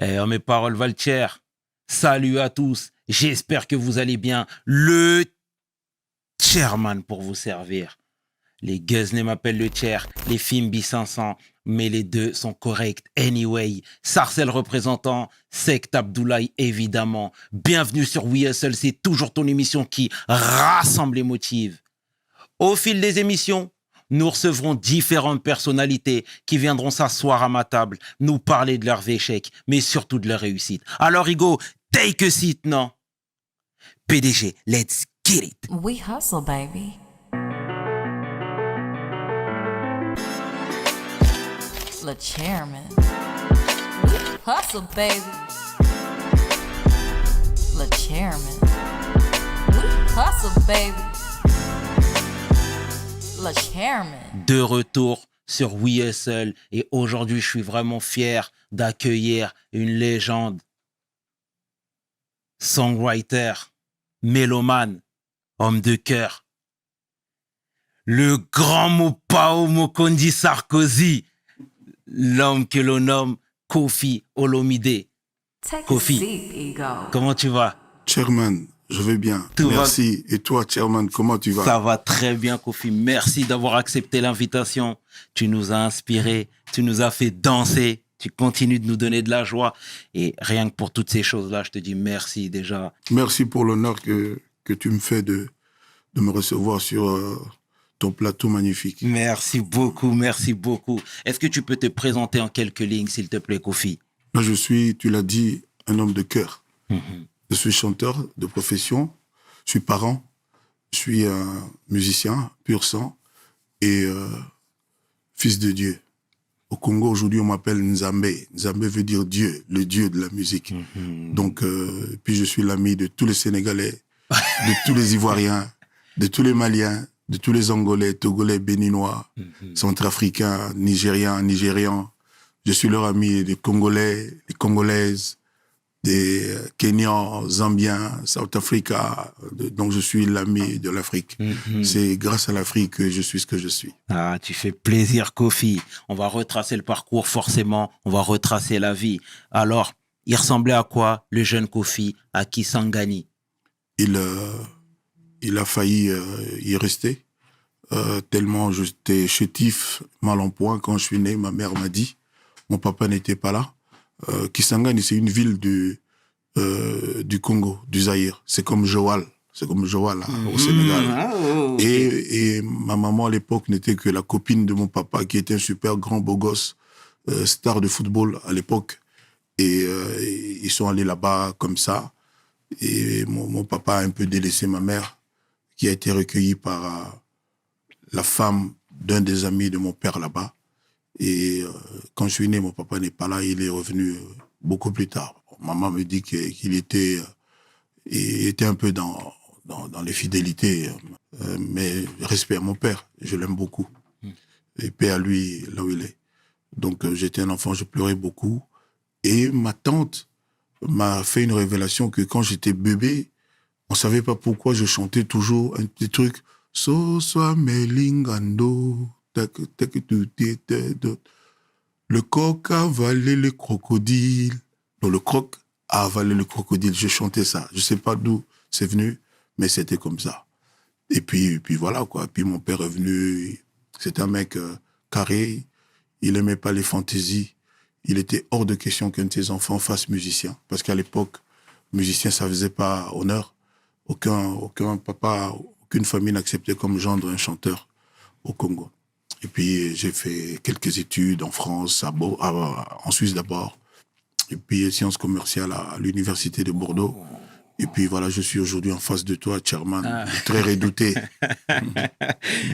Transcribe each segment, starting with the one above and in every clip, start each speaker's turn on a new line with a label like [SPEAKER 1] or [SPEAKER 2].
[SPEAKER 1] Mes paroles valent cher. Salut à tous. J'espère que vous allez bien. Le chairman pour vous servir. Les Guzney m'appellent le chair, les Fimbi 500, mais les deux sont corrects anyway. Sarcel représentant, Sect Abdoulaye évidemment. Bienvenue sur We Hustle, c'est toujours ton émission qui rassemble et motive. Au fil des émissions, nous recevrons différentes personnalités qui viendront s'asseoir à ma table, nous parler de leurs échecs, mais surtout de leurs réussites. Alors Hugo, take a seat, non? PDG, let's get it.
[SPEAKER 2] We hustle, baby. Le chairman. We hustle, baby. Le chairman. We hustle, baby. Le chairman.
[SPEAKER 1] De retour sur We Hustle et aujourd'hui je suis vraiment fier d'accueillir une légende, songwriter, mélomane, homme de cœur, le grand Mopao Mokondi Sarkozy, l'homme que l'on nomme Kofi Olomide.
[SPEAKER 2] Take
[SPEAKER 1] Kofi,
[SPEAKER 2] a seat, Ego.
[SPEAKER 1] comment tu vas?
[SPEAKER 3] Chairman, je vais bien.
[SPEAKER 1] Tout va-
[SPEAKER 3] Merci. Et toi, Chairman, comment tu vas?
[SPEAKER 1] Ça va très bien, Kofi. Merci d'avoir accepté l'invitation. Tu nous as inspirés, tu nous as fait danser, tu continues de nous donner de la joie. Et rien que pour toutes ces choses-là, je te dis merci déjà.
[SPEAKER 3] Merci pour l'honneur que tu me fais de me recevoir sur ton plateau magnifique.
[SPEAKER 1] Merci beaucoup, merci beaucoup. Est-ce que tu peux te présenter en quelques lignes, s'il te plaît, Kofi?
[SPEAKER 3] Là, je suis, tu l'as dit, un homme de cœur. Je suis chanteur de profession, je suis parent, je suis un musicien pur sang et fils de Dieu. Au Congo, aujourd'hui, on m'appelle Nzambe. Nzambe veut dire Dieu, le Dieu de la musique. Donc, puis je suis l'ami de tous les Sénégalais, de tous les Ivoiriens, de tous les Maliens, de tous les Angolais, Togolais, Béninois, Centrafricains, Nigérians. Je suis leur ami des Congolais, des Congolaises, des Kenyans, Zambiens, South Africa. Donc, je suis l'ami de l'Afrique. C'est grâce à l'Afrique que je suis ce que je suis.
[SPEAKER 1] Ah, tu fais plaisir, Kofi. On va retracer le parcours, forcément. On va retracer la vie. Alors, il ressemblait à quoi, le jeune Kofi, à Kisangani?
[SPEAKER 3] Il a failli y rester, tellement j'étais chétif, mal en point. Quand je suis né, ma mère m'a dit, mon papa n'était pas là. Kisangani, c'est une ville du Congo, du Zaïre. C'est comme Joal là, au Sénégal. Et ma maman à l'époque n'était que la copine de mon papa, qui était un super grand beau gosse, star de football à l'époque. Et ils sont allés là-bas comme ça. Et mon papa a un peu délaissé ma mère, qui a été recueillie par la femme d'un des amis de mon père là-bas. Et quand je suis né, mon papa n'est pas là, il est revenu beaucoup plus tard. Maman me dit qu'il était, il était un peu dans les fidélités, mais respect à mon père, je l'aime beaucoup. Et paix à lui, là où il est. Donc j'étais un enfant, je pleurais beaucoup. Et ma tante m'a fait une révélation que quand j'étais bébé, on savait pas pourquoi je chantais toujours un petit truc. So soa melingando, le coq a avalé le crocodile. Non, le croc a avalé le crocodile. Je chantais ça. Je sais pas d'où c'est venu, mais c'était comme ça. Et puis voilà, quoi. Puis mon père est venu. C'était un mec carré. Il aimait pas les fantaisies. Il était hors de question qu'un de ses enfants fasse musicien. Parce qu'à l'époque, musicien, ça faisait pas honneur. Aucun papa, aucune famille n'acceptait comme gendre un chanteur au Congo. Et puis, j'ai fait quelques études en France, en Suisse d'abord. Et puis, sciences commerciales à l'université de Bordeaux. Et puis, voilà, je suis aujourd'hui en face de toi, Chairman, très redouté.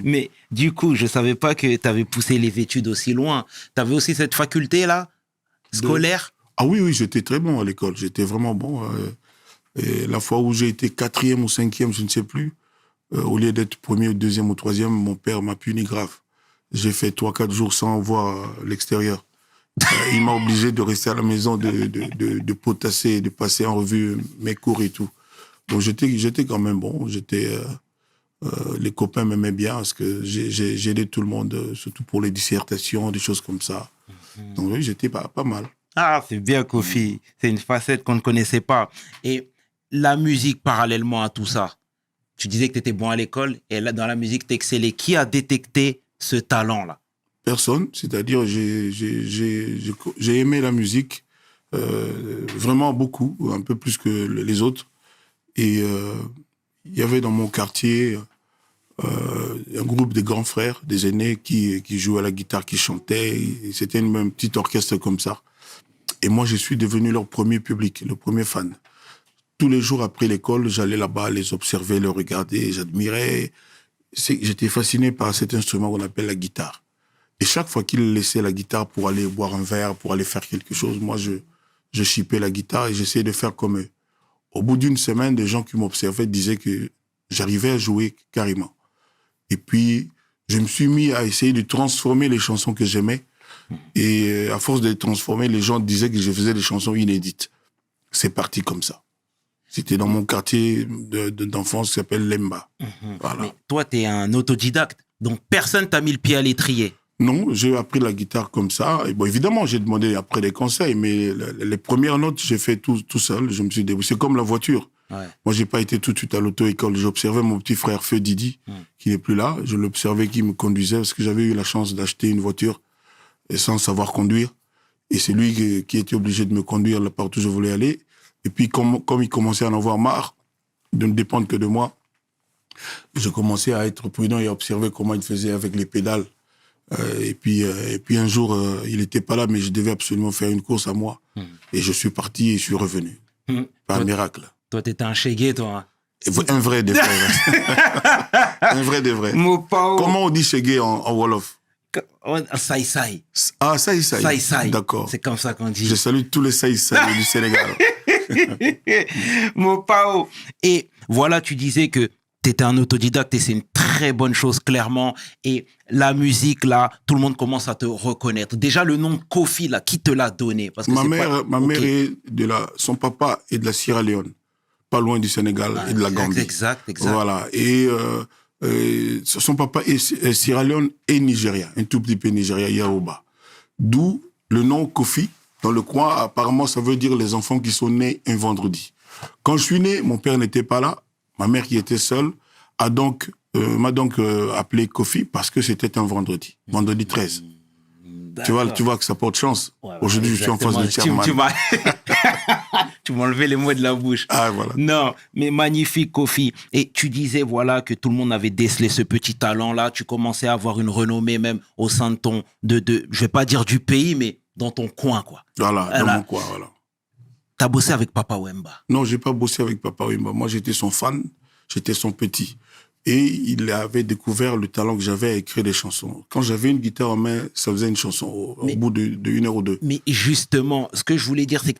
[SPEAKER 1] Mais du coup, je savais pas que tu avais poussé les études aussi loin. Tu avais aussi cette faculté-là, scolaire?
[SPEAKER 3] Ah oui, j'étais très bon à l'école. J'étais vraiment bon. Et la fois où j'ai été 4e ou 5e, je ne sais plus, au lieu d'être 1er, 2e ou 3e, mon père m'a puni grave. J'ai fait 3-4 jours sans voir l'extérieur. Il m'a obligé de rester à la maison, de potasser, de passer en revue mes cours et tout. Donc j'étais quand même bon. Les copains m'aimaient bien parce que j'ai aidé tout le monde, surtout pour les dissertations, des choses comme ça. Donc oui, j'étais pas mal.
[SPEAKER 1] Ah, c'est bien, Kofi. C'est une facette qu'on ne connaissait pas. Et la musique, parallèlement à tout ça, tu disais que tu étais bon à l'école et là, dans la musique, tu excellais. Qui a détecté ce talent-là?
[SPEAKER 3] Personne, c'est-à-dire j'ai aimé la musique vraiment beaucoup, un peu plus que les autres. Et il y avait dans mon quartier un groupe de grands frères, des aînés qui jouaient à la guitare, qui chantaient. Et c'était même petite orchestre comme ça. Et moi, je suis devenu leur premier public, le premier fan. Tous les jours après l'école, j'allais là-bas les observer, les regarder, j'admirais. J'étais fasciné par cet instrument qu'on appelle la guitare. Et chaque fois qu'ils laissaient la guitare pour aller boire un verre, pour aller faire quelque chose, moi, je chipais la guitare et j'essayais de faire comme eux. Au bout d'une semaine, des gens qui m'observaient disaient que j'arrivais à jouer carrément. Et puis, je me suis mis à essayer de transformer les chansons que j'aimais. Et à force de les transformer, les gens disaient que je faisais des chansons inédites. C'est parti comme ça. C'était dans mon quartier d'enfance qui s'appelle Lemba. Voilà.
[SPEAKER 1] Mais toi, tu es un autodidacte. Donc, personne t'a mis le pied à l'étrier.
[SPEAKER 3] Non, j'ai appris la guitare comme ça. Et bon, évidemment, j'ai demandé après des conseils, mais les premières notes, j'ai fait tout seul. Je me suis débrouillé. C'est comme la voiture.
[SPEAKER 1] Ouais.
[SPEAKER 3] Moi, j'ai pas été tout de suite à l'auto-école. J'observais mon petit frère Feu Didi, qui n'est plus là. Je l'observais qui me conduisait parce que j'avais eu la chance d'acheter une voiture sans savoir conduire. Et c'est lui qui était obligé de me conduire là partout où je voulais aller. Et puis, comme il commençait à en avoir marre de ne dépendre que de moi, je commençais à être prudent et à observer comment il faisait avec les pédales. Et puis un jour, il n'était pas là, mais je devais absolument faire une course à moi. Et je suis parti et je suis revenu. Par miracle.
[SPEAKER 1] Toi, t'étais un chégué, toi.
[SPEAKER 3] Un vrai des vrais. Un vrai des vrais. Comment on dit chégué en Wolof?
[SPEAKER 1] Saï-saï.
[SPEAKER 3] Ah, saï-saï.
[SPEAKER 1] Saï-saï.
[SPEAKER 3] D'accord.
[SPEAKER 1] C'est comme ça qu'on dit.
[SPEAKER 3] Je salue tous les saï-saï du Sénégal.
[SPEAKER 1] Mopao. Et voilà, tu disais que tu étais un autodidacte et c'est une très bonne chose, clairement. Et la musique, là, tout le monde commence à te reconnaître. Déjà, le nom de Kofi, là, qui te l'a donné? Parce que
[SPEAKER 3] ma mère est son papa est de la Sierra Leone, pas loin du Sénégal et de la Gambie.
[SPEAKER 1] Exact.
[SPEAKER 3] Voilà. Et son papa est Sierra Leone et Nigeria, un tout petit peu Nigeria, Yoruba. D'où le nom Kofi. Dans le coin, apparemment, ça veut dire les enfants qui sont nés un vendredi. Quand je suis né, mon père n'était pas là. Ma mère, qui était seule, m'a donc appelé Kofi parce que c'était un vendredi 13. Tu vois que ça porte chance. Ouais, aujourd'hui, je suis en face de Chairman.
[SPEAKER 1] Tu m'as enlevé les mots de la bouche.
[SPEAKER 3] Ah, voilà.
[SPEAKER 1] Non, mais magnifique, Kofi. Et tu disais, voilà, que tout le monde avait décelé ce petit talent-là. Tu commençais à avoir une renommée même au sein de ton, je vais pas dire du pays, mais dans ton coin, quoi.
[SPEAKER 3] Voilà, dans mon coin, voilà.
[SPEAKER 1] T'as bossé avec Papa Wemba?
[SPEAKER 3] Non, j'ai pas bossé avec Papa Wemba. Moi, j'étais son fan, j'étais son petit. Et il avait découvert le talent que j'avais à écrire des chansons. Quand j'avais une guitare en main, ça faisait une chanson au bout d'une heure ou deux.
[SPEAKER 1] Mais justement, ce que je voulais dire, c'est que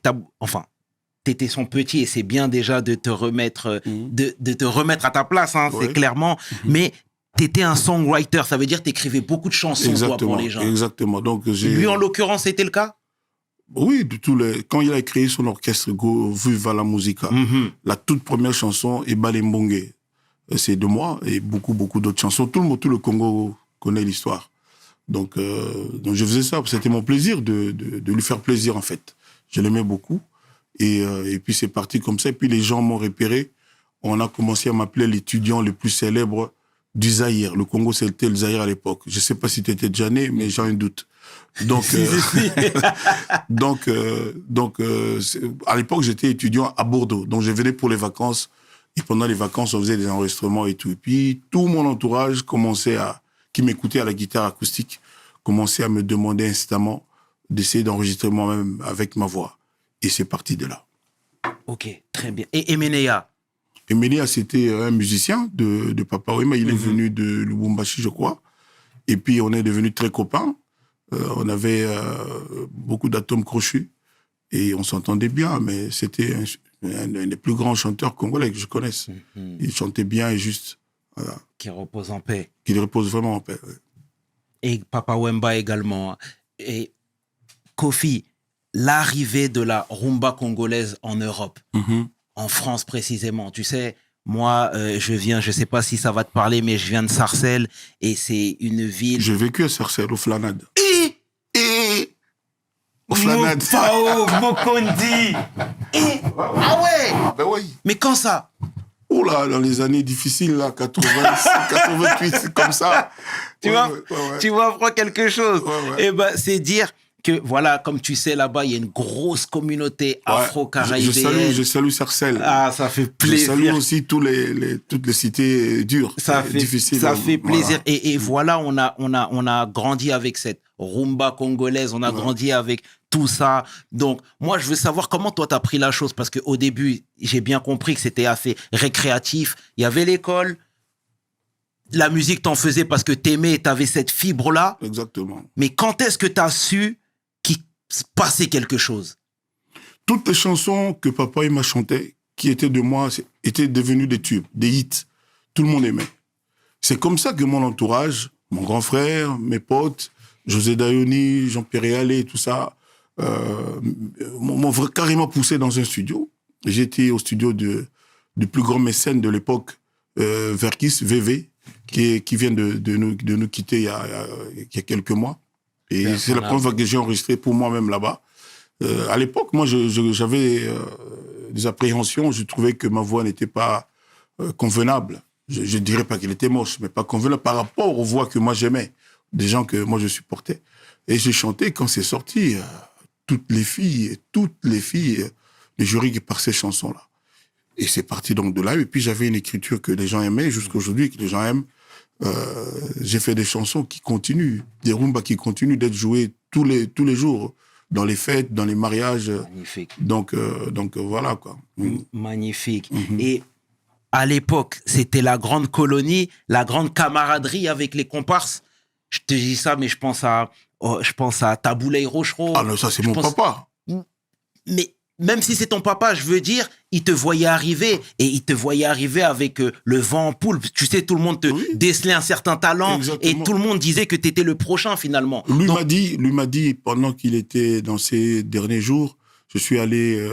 [SPEAKER 1] t'étais son petit et c'est bien déjà de te remettre, de te remettre à ta place, hein, ouais. C'est clairement. Mais t'étais un songwriter, ça veut dire que t'écrivais beaucoup de chansons toi, pour les gens.
[SPEAKER 3] Exactement. Donc,
[SPEAKER 1] lui, en l'occurrence, c'était le cas?
[SPEAKER 3] Oui, quand il a créé son orchestre Viva la Musica, la toute première chanson, Ebale Mbongue, c'est de moi, et beaucoup d'autres chansons. Tout le Congo connaît l'histoire. Donc je faisais ça, c'était mon plaisir de lui faire plaisir, en fait. Je l'aimais beaucoup. Et puis c'est parti comme ça. Et puis les gens m'ont repéré. On a commencé à m'appeler l'étudiant le plus célèbre du Zaïre. Le Congo, c'était le Zaïre à l'époque. Je ne sais pas si tu étais déjà né, mais j'ai un doute. Donc, à l'époque, j'étais étudiant à Bordeaux. Donc, je venais pour les vacances. Et pendant les vacances, on faisait des enregistrements et tout. Et puis, tout mon entourage qui m'écoutait à la guitare acoustique, commençait à me demander instamment d'essayer d'enregistrer moi-même avec ma voix. Et c'est parti de là.
[SPEAKER 1] Ok, très bien. Et Emenea?
[SPEAKER 3] Emenea, c'était un musicien de Papa Wemba. Il est venu de Lubumbashi, je crois. Et puis, on est devenus très copains. On avait beaucoup d'atomes crochus et on s'entendait bien, mais c'était un des plus grands chanteurs congolais que je connaisse. Il chantait bien et juste. Voilà.
[SPEAKER 1] Qui repose en paix.
[SPEAKER 3] Qui repose vraiment en paix. Ouais.
[SPEAKER 1] Et Papa Wemba également. Et Kofi, l'arrivée de la rumba congolaise en Europe, en France précisément, tu sais. Moi, je ne sais pas si ça va te parler, mais je viens de Sarcelles et c'est une ville...
[SPEAKER 3] J'ai vécu à Sarcelles, au Flanade. Flanade.
[SPEAKER 1] Moufao, Mokondi. Ah ouais.
[SPEAKER 3] Ben oui.
[SPEAKER 1] Mais quand ça?
[SPEAKER 3] Oh là, dans les années difficiles, là, 86, 88, comme ça.
[SPEAKER 1] Tu
[SPEAKER 3] Ouais,
[SPEAKER 1] vois,
[SPEAKER 3] ouais, ouais.
[SPEAKER 1] tu vois, prends quelque chose.
[SPEAKER 3] Ouais, ouais.
[SPEAKER 1] Et ben, c'est dire que, voilà, comme tu sais, là-bas, il y a une grosse communauté
[SPEAKER 3] Ouais.
[SPEAKER 1] afro-caribéenne.
[SPEAKER 3] Je salue Sarcelles.
[SPEAKER 1] Ah, ça fait
[SPEAKER 3] Je
[SPEAKER 1] plaisir.
[SPEAKER 3] salue aussi toutes les cités dures,
[SPEAKER 1] Ça fait,
[SPEAKER 3] difficiles.
[SPEAKER 1] ça fait plaisir.
[SPEAKER 3] Voilà.
[SPEAKER 1] Et voilà, on a grandi avec cette rumba congolaise, on a grandi avec tout ça. Donc, moi, je veux savoir comment toi, t'as pris la chose. Parce qu'au début, j'ai bien compris que c'était assez récréatif. Il y avait l'école. La musique, t'en faisais parce que t'aimais et t'avais cette fibre-là.
[SPEAKER 3] Exactement.
[SPEAKER 1] Mais quand est-ce que t'as su qu'il se passait quelque chose?
[SPEAKER 3] Toutes les chansons que papa il m'a chantées, qui étaient de moi, étaient devenues des tubes, des hits. Tout le monde aimait. C'est comme ça que mon entourage, mon grand frère, mes potes, José Dayoni, Jean-Pierre Allé, tout ça, m'ont carrément poussé dans un studio. J'étais au studio du plus grand mécène de l'époque, Verkis, VV, qui vient de nous quitter il y a quelques mois. Et c'est la première fois que j'ai enregistré pour moi-même là-bas. À l'époque, moi, j'avais des appréhensions. Je trouvais que ma voix n'était pas convenable. Je dirais pas qu'elle était moche, mais pas convenable par rapport aux voix que moi j'aimais, des gens que moi je supportais. Et j'ai chanté quand c'est sorti. Toutes les filles, le jury qui par ces chansons-là. Et c'est parti donc de là. Et puis j'avais une écriture que les gens aimaient jusqu'à aujourd'hui, que les gens aiment. J'ai fait des chansons qui continuent, des rumbas qui continuent d'être jouées tous les jours, dans les fêtes, dans les mariages.
[SPEAKER 1] Magnifique.
[SPEAKER 3] Donc voilà, quoi.
[SPEAKER 1] Magnifique. Et à l'époque, c'était la grande colonie, la grande camaraderie avec les comparses. Je te dis ça, mais je pense à Taboulay Rochereau.
[SPEAKER 3] Ah non, ça c'est mon papa.
[SPEAKER 1] Mais même si c'est ton papa, je veux dire, il te voyait arriver et il te voyait arriver avec le vent en poupe. Tu sais, tout le monde te décelait un certain talent. Exactement. Et tout le monde disait que tu étais le prochain finalement.
[SPEAKER 3] Lui m'a dit, pendant qu'il était dans ses derniers jours, je suis allé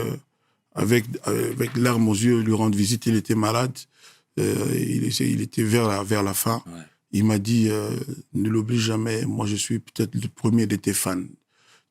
[SPEAKER 3] avec larmes aux yeux lui rendre visite. Il était malade. Il était vers la fin. Ouais. Il m'a dit, ne l'oublie jamais, moi je suis peut-être le premier de tes fans.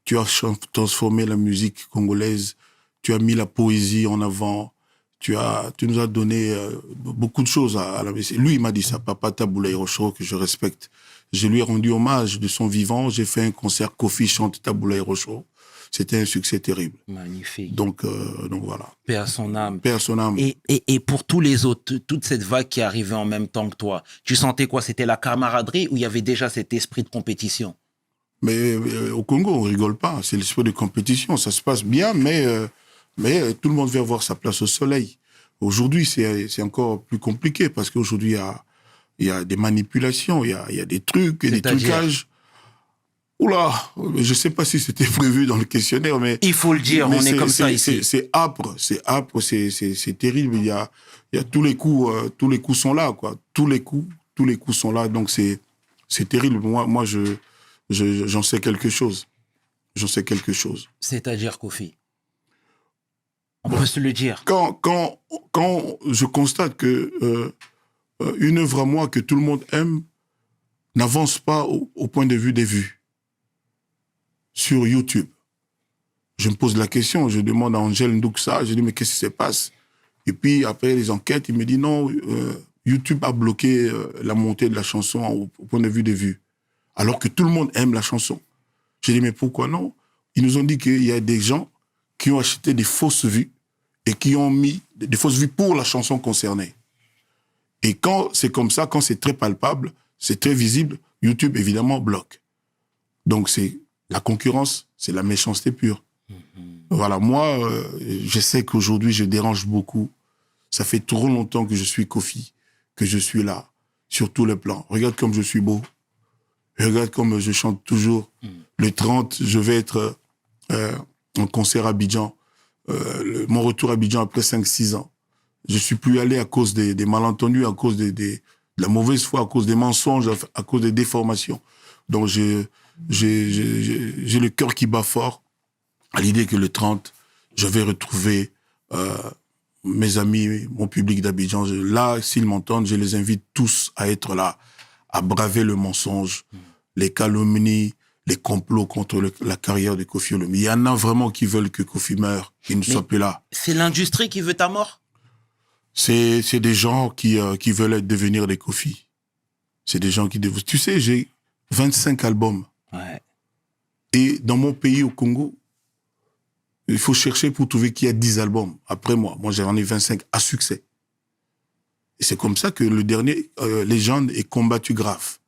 [SPEAKER 3] Tu as transformé la musique congolaise, tu as mis la poésie en avant, tu nous as donné beaucoup de choses à la musique. Lui, il m'a dit ça, papa Taboulay Rochereau, que je respecte. Je lui ai rendu hommage de son vivant, j'ai fait un concert, Kofi chante Taboulay Rochereau. C'était un succès terrible.
[SPEAKER 1] Magnifique.
[SPEAKER 3] Donc voilà.
[SPEAKER 1] Paix à son âme.
[SPEAKER 3] Paix à son âme.
[SPEAKER 1] Et pour tous les autres, toute cette vague qui arrivait en même temps que toi, tu sentais quoi? C'était la camaraderie ou il y avait déjà cet esprit de compétition?
[SPEAKER 3] Mais au Congo, on rigole pas. C'est l'esprit de compétition. Ça se passe bien, mais tout le monde veut avoir sa place au soleil. Aujourd'hui, c'est encore plus compliqué parce qu'aujourd'hui, il y a des manipulations, il y a des trucs, des trucages. Oula, je sais pas si c'était prévu dans le questionnaire, mais
[SPEAKER 1] il faut le dire, on est comme ça ici.
[SPEAKER 3] C'est âpre, c'est terrible. Il y a tous les coups sont là, quoi. Tous les coups sont là, donc c'est terrible. Moi, j'en sais quelque chose. J'en sais quelque chose.
[SPEAKER 1] C'est-à-dire, Kofi, on peut se le dire.
[SPEAKER 3] Quand je constate que une œuvre à moi que tout le monde aime n'avance pas au point de vue des vues sur YouTube. Je me pose la question, je demande à Angèle Ndouksa, je dis mais qu'est-ce qui se passe? Et puis après les enquêtes, il me dit non, YouTube a bloqué la montée de la chanson au point de vue des vues. Alors que tout le monde aime la chanson. Je dis mais pourquoi non? Ils nous ont dit qu'il y a des gens qui ont acheté des fausses vues et qui ont mis des fausses vues pour la chanson concernée. Et quand c'est comme ça, quand c'est très palpable, c'est très visible, YouTube évidemment bloque. Donc c'est la concurrence, c'est la méchanceté pure. Voilà, moi, je sais qu'aujourd'hui, je dérange beaucoup. Ça fait trop longtemps que je suis Kofi, que je suis là, sur tous les plans. Regarde comme je suis beau. Regarde comme je chante toujours. Le 30, je vais être en concert à Abidjan. Mon retour à Abidjan après 5-6 ans. Je suis plus allé à cause des malentendus, à cause de la mauvaise foi, à cause des mensonges, à cause des déformations. Donc j'ai le cœur qui bat fort à l'idée que le 30, je vais retrouver mes amis, mon public d'Abidjan. Là, s'ils m'entendent, je les invite tous à être là, à braver le mensonge, les calomnies, les complots contre la carrière de Kofi Olomide. Il y en a vraiment qui veulent que Kofi meure, qu'il ne soit plus là.
[SPEAKER 1] C'est l'industrie qui veut ta mort?
[SPEAKER 3] C'est des gens qui veulent devenir des Kofi. C'est des gens qui... Tu sais, j'ai 25 albums.
[SPEAKER 1] Ouais.
[SPEAKER 3] Et dans mon pays, au Congo, il faut chercher pour trouver qu'il y a 10 albums après moi. Moi, j'en ai 25 à succès. Et c'est comme ça que le dernier, Légende, est combattu grave.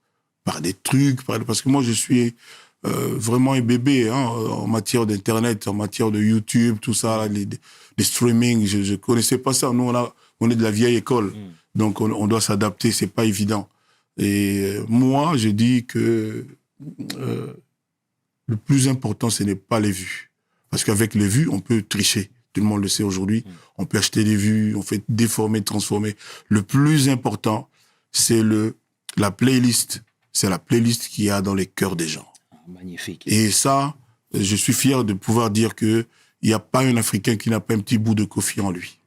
[SPEAKER 3] Par des trucs, parce que moi, je suis vraiment un bébé en matière d'Internet, en matière de YouTube, tout ça, les streaming. Je ne connaissais pas ça. Nous, on est de la vieille école. Donc, on doit s'adapter. C'est pas évident. Et moi, je dis que le plus important, ce n'est pas les vues. Parce qu'avec les vues, on peut tricher. Tout le monde le sait aujourd'hui. On peut acheter des vues, on fait déformer, transformer. Le plus important, c'est la playlist. C'est la playlist qu'il y a dans les cœurs des gens.
[SPEAKER 1] Magnifique.
[SPEAKER 3] Et ça, je suis fier de pouvoir dire qu'il n'y a pas un Africain qui n'a pas un petit bout de Kofi en lui.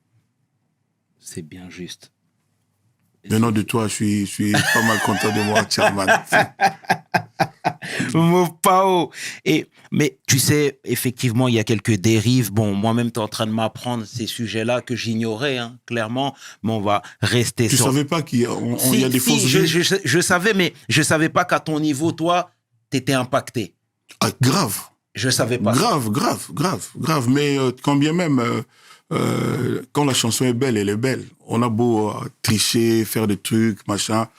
[SPEAKER 1] C'est bien juste.
[SPEAKER 3] Venant de toi, je suis pas mal content de moi, Chairman.
[SPEAKER 1] Mopao. Mais tu sais, effectivement, il y a quelques dérives. Bon, moi-même, tu es en train de m'apprendre ces sujets-là que j'ignorais, clairement. Mais on va rester
[SPEAKER 3] Tu
[SPEAKER 1] sur...
[SPEAKER 3] savais pas qu'il y a des fausses vues?
[SPEAKER 1] Je savais, mais je savais pas qu'à ton niveau, toi, tu étais impacté.
[SPEAKER 3] Ah, grave.
[SPEAKER 1] Je savais pas.
[SPEAKER 3] Grave. Mais quand bien même, quand la chanson est belle, elle est belle. On a beau tricher, faire des trucs, machin.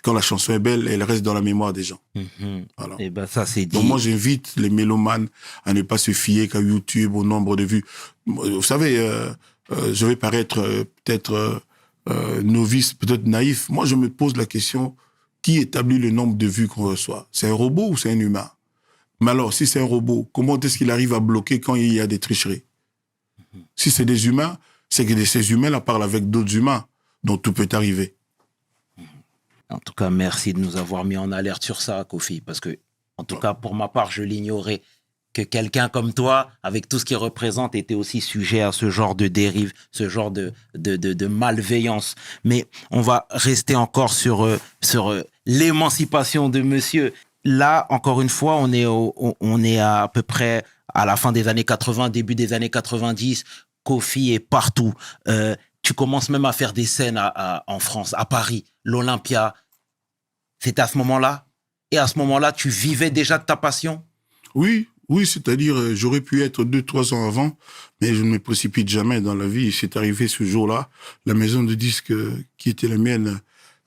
[SPEAKER 3] Quand la chanson est belle, elle reste dans la mémoire des gens. Voilà.
[SPEAKER 1] Et ben ça, c'est dit.
[SPEAKER 3] Donc moi, j'invite les mélomanes à ne pas se fier qu'à YouTube, au nombre de vues. Vous savez, je vais paraître peut-être novice, peut-être naïf. Moi, je me pose la question, qui établit le nombre de vues qu'on reçoit? C'est un robot ou c'est un humain? Mais alors, si c'est un robot, comment est-ce qu'il arrive à bloquer quand il y a des tricheries? Si c'est des humains, c'est que ces humains-là parlent avec d'autres humains. Donc tout peut arriver.
[SPEAKER 1] En tout cas, merci de nous avoir mis en alerte sur ça, Kofi, parce que, en tout cas, pour ma part, je l'ignorais, que quelqu'un comme toi, avec tout ce qu'il représente, était aussi sujet à ce genre de dérive, ce genre de malveillance. Mais on va rester encore sur l'émancipation de monsieur. Là, encore une fois, on est à peu près à la fin des années 80, début des années 90. Kofi est partout. Tu commences même à faire des scènes en France, à Paris, l'Olympia. C'était à ce moment-là? Et à ce moment-là, tu vivais déjà de ta passion?
[SPEAKER 3] Oui, c'est-à-dire, j'aurais pu être 2-3 ans avant, mais je ne me précipite jamais dans la vie. C'est arrivé ce jour-là. La maison de disques qui était la mienne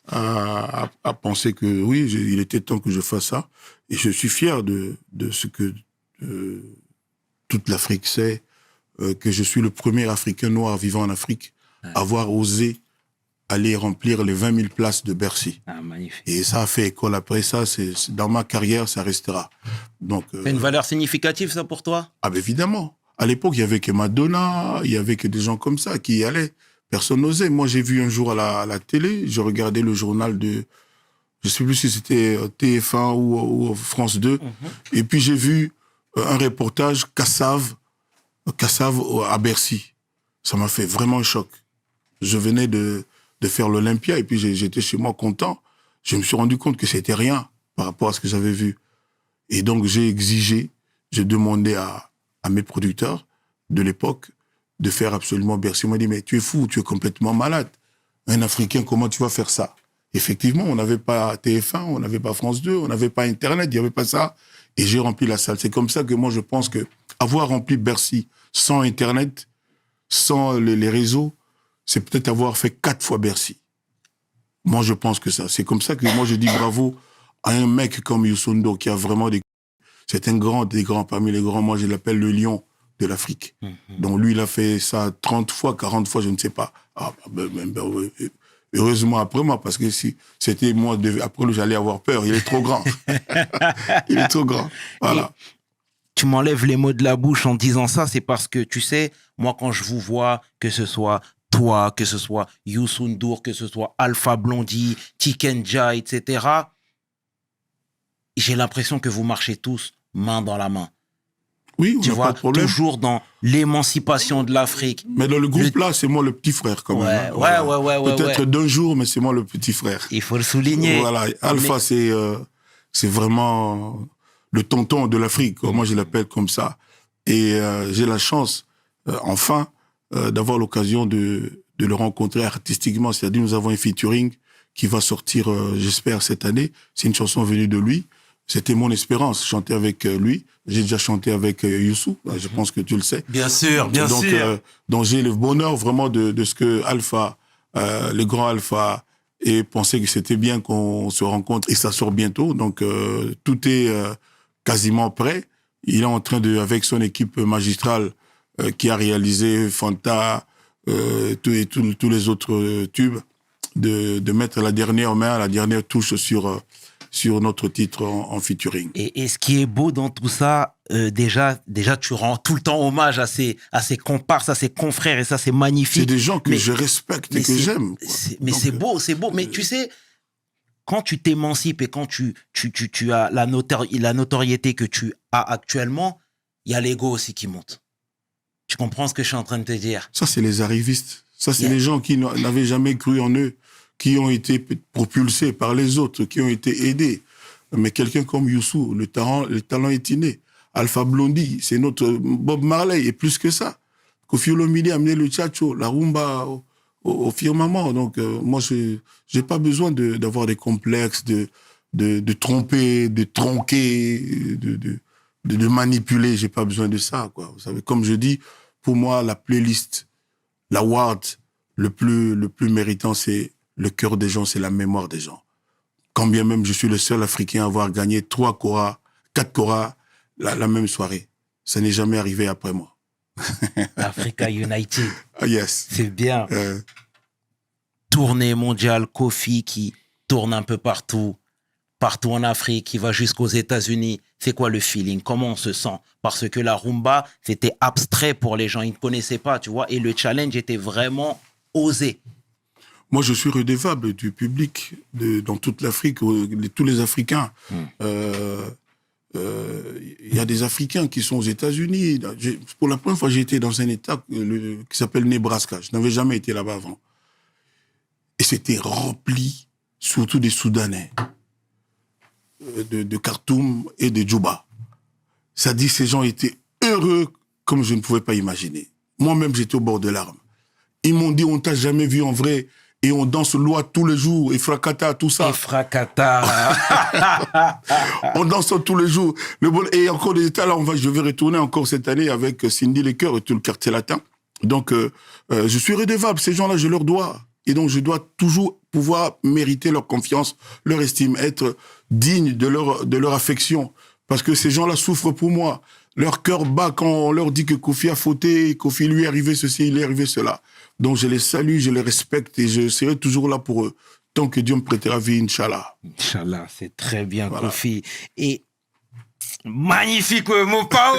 [SPEAKER 3] a pensé que oui, il était temps que je fasse ça. Et je suis fier de ce que toute l'Afrique sait, que je suis le premier Africain noir vivant en Afrique à avoir osé aller remplir les 20 000 places de Bercy.
[SPEAKER 1] Ah, magnifique.
[SPEAKER 3] Et ça a fait école. Après ça, dans ma carrière, ça restera. Donc,
[SPEAKER 1] c'est une valeur significative, ça, pour toi?
[SPEAKER 3] Ah, ben évidemment. À l'époque, il y avait que Madonna, il y avait que des gens comme ça qui y allaient. Personne n'osait. Moi, j'ai vu un jour à la télé, je regardais le journal de... Je ne sais plus si c'était TF1 ou France 2. Et puis, j'ai vu un reportage Kassav à Bercy. Ça m'a fait vraiment un choc. Je venais de faire l'Olympia et puis j'étais chez moi content. Je me suis rendu compte que c'était rien par rapport à ce que j'avais vu. Et donc, j'ai demandé à mes producteurs de l'époque de faire absolument Bercy. Ils m'ont dit, mais tu es fou, tu es complètement malade. Un Africain, comment tu vas faire ça? Effectivement, on n'avait pas TF1, on n'avait pas France 2, on n'avait pas Internet, il n'y avait pas ça. Et j'ai rempli la salle. C'est comme ça que moi, je pense que avoir rempli Bercy sans Internet, sans les réseaux, c'est peut-être avoir fait 4 fois Bercy. Moi, je pense que ça. C'est comme ça que moi, je dis bravo à un mec comme Youssou N'Dour qui a vraiment des... C'est un grand des grands. Parmi les grands, moi, je l'appelle le lion de l'Afrique. Donc, lui, il a fait ça 30 fois, 40 fois, je ne sais pas. Ah, heureusement après moi, parce que si c'était moi, après, j'allais avoir peur. Il est trop grand. Il est trop grand. Voilà.
[SPEAKER 1] Et tu m'enlèves les mots de la bouche en disant ça, c'est parce que, tu sais, moi, quand je vous vois, que ce soit toi, que ce soit Youssou N'Dour, que ce soit Alpha Blondy, Tikenja, etc., j'ai l'impression que vous marchez tous main dans la main.
[SPEAKER 3] Oui, on
[SPEAKER 1] tu
[SPEAKER 3] n'a
[SPEAKER 1] vois,
[SPEAKER 3] pas de problème.
[SPEAKER 1] toujours dans l'émancipation de l'Afrique.
[SPEAKER 3] Mais dans le groupe là, c'est moi le petit frère quand même. Hein.
[SPEAKER 1] Ouais.
[SPEAKER 3] Peut-être d'un jour, mais c'est moi le petit frère.
[SPEAKER 1] Il faut le souligner.
[SPEAKER 3] Voilà, Alpha, c'est vraiment le tonton de l'Afrique. Moi, je l'appelle comme ça. Et j'ai la chance, enfin, d'avoir l'occasion de le rencontrer artistiquement. C'est-à-dire, nous avons un featuring qui va sortir, j'espère, cette année. C'est une chanson venue de lui. C'était mon espérance, chanter avec lui. J'ai déjà chanté avec Youssou, je pense que tu le sais.
[SPEAKER 4] Bien sûr, bien sûr.
[SPEAKER 3] Donc j'ai le bonheur vraiment de ce que Alpha, le grand Alpha, ait pensé que c'était bien qu'on se rencontre et ça sort bientôt. Donc tout est quasiment prêt. Il est en train avec son équipe magistrale qui a réalisé Fanta, tous les autres tubes, de mettre la dernière main, la dernière touche sur notre titre en featuring.
[SPEAKER 1] Et ce qui est beau dans tout ça, déjà, tu rends tout le temps hommage à ces comparses, à ces confrères, et ça, c'est magnifique.
[SPEAKER 3] C'est des gens que je respecte et que j'aime.
[SPEAKER 1] Mais c'est beau. Mais tu sais, quand tu t'émancipes et quand tu as la notoriété que tu as actuellement, il y a l'ego aussi qui monte. Tu comprends ce que je suis en train de te dire?
[SPEAKER 3] Ça, c'est les arrivistes. Ça, c'est les gens qui n'avaient jamais cru en eux, qui ont été propulsés par les autres, qui ont été aidés. Mais quelqu'un comme Youssou, le talent est inné. Alpha Blondy, c'est notre Bob Marley, et plus que ça. Koffi Olomide a amené le tchatcho, la rumba au firmament. Donc, moi, j'ai pas besoin d'avoir des complexes, de tromper, de tronquer, de manipuler. J'ai pas besoin de ça, quoi. Vous savez, comme je dis, pour moi, la playlist, l'award le plus méritant, c'est le cœur des gens, c'est la mémoire des gens. Quand bien même je suis le seul Africain à avoir gagné 4 Cora la même soirée. Ça n'est jamais arrivé après moi.
[SPEAKER 1] Africa United.
[SPEAKER 3] Yes.
[SPEAKER 1] C'est bien. Tournée mondiale, Koffi qui tourne un peu partout en Afrique, qui va jusqu'aux États-Unis. C'est quoi le feeling? Comment on se sent? Parce que la rumba, c'était abstrait pour les gens. Ils ne connaissaient pas, tu vois. Et le challenge était vraiment osé.
[SPEAKER 3] Moi, je suis redevable du public dans toute l'Afrique, tous les Africains. Il y a des Africains qui sont aux États-Unis. Pour la première fois, j'ai été dans un État qui s'appelle Nebraska. Je n'avais jamais été là-bas avant. Et c'était rempli, surtout des Soudanais, de Khartoum et de Djouba. Ça dit, ces gens étaient heureux comme je ne pouvais pas imaginer. Moi-même, j'étais au bord de larmes. Ils m'ont dit, on t'a jamais vu en vrai. Et on danse loi tous les jours, et fracata, tout ça.
[SPEAKER 1] Et fracata.
[SPEAKER 3] On danse tous les jours. Et encore des états, là, je vais retourner encore cette année avec Cindy Lecoeur et tout le quartier latin. Donc, je suis redevable. Ces gens-là, je leur dois. Et donc, je dois toujours pouvoir mériter leur confiance, leur estime, être digne de leur affection. Parce que ces gens-là souffrent pour moi. Leur cœur bat quand on leur dit que Koffi a fauté, Koffi lui est arrivé ceci, il est arrivé cela. Donc je les salue, je les respecte et je serai toujours là pour eux. Tant que Dieu me prêtera vie, Inch'Allah.
[SPEAKER 1] Inch'Allah, c'est très bien,
[SPEAKER 3] voilà.
[SPEAKER 1] Koffi. Et magnifique, mon Pao.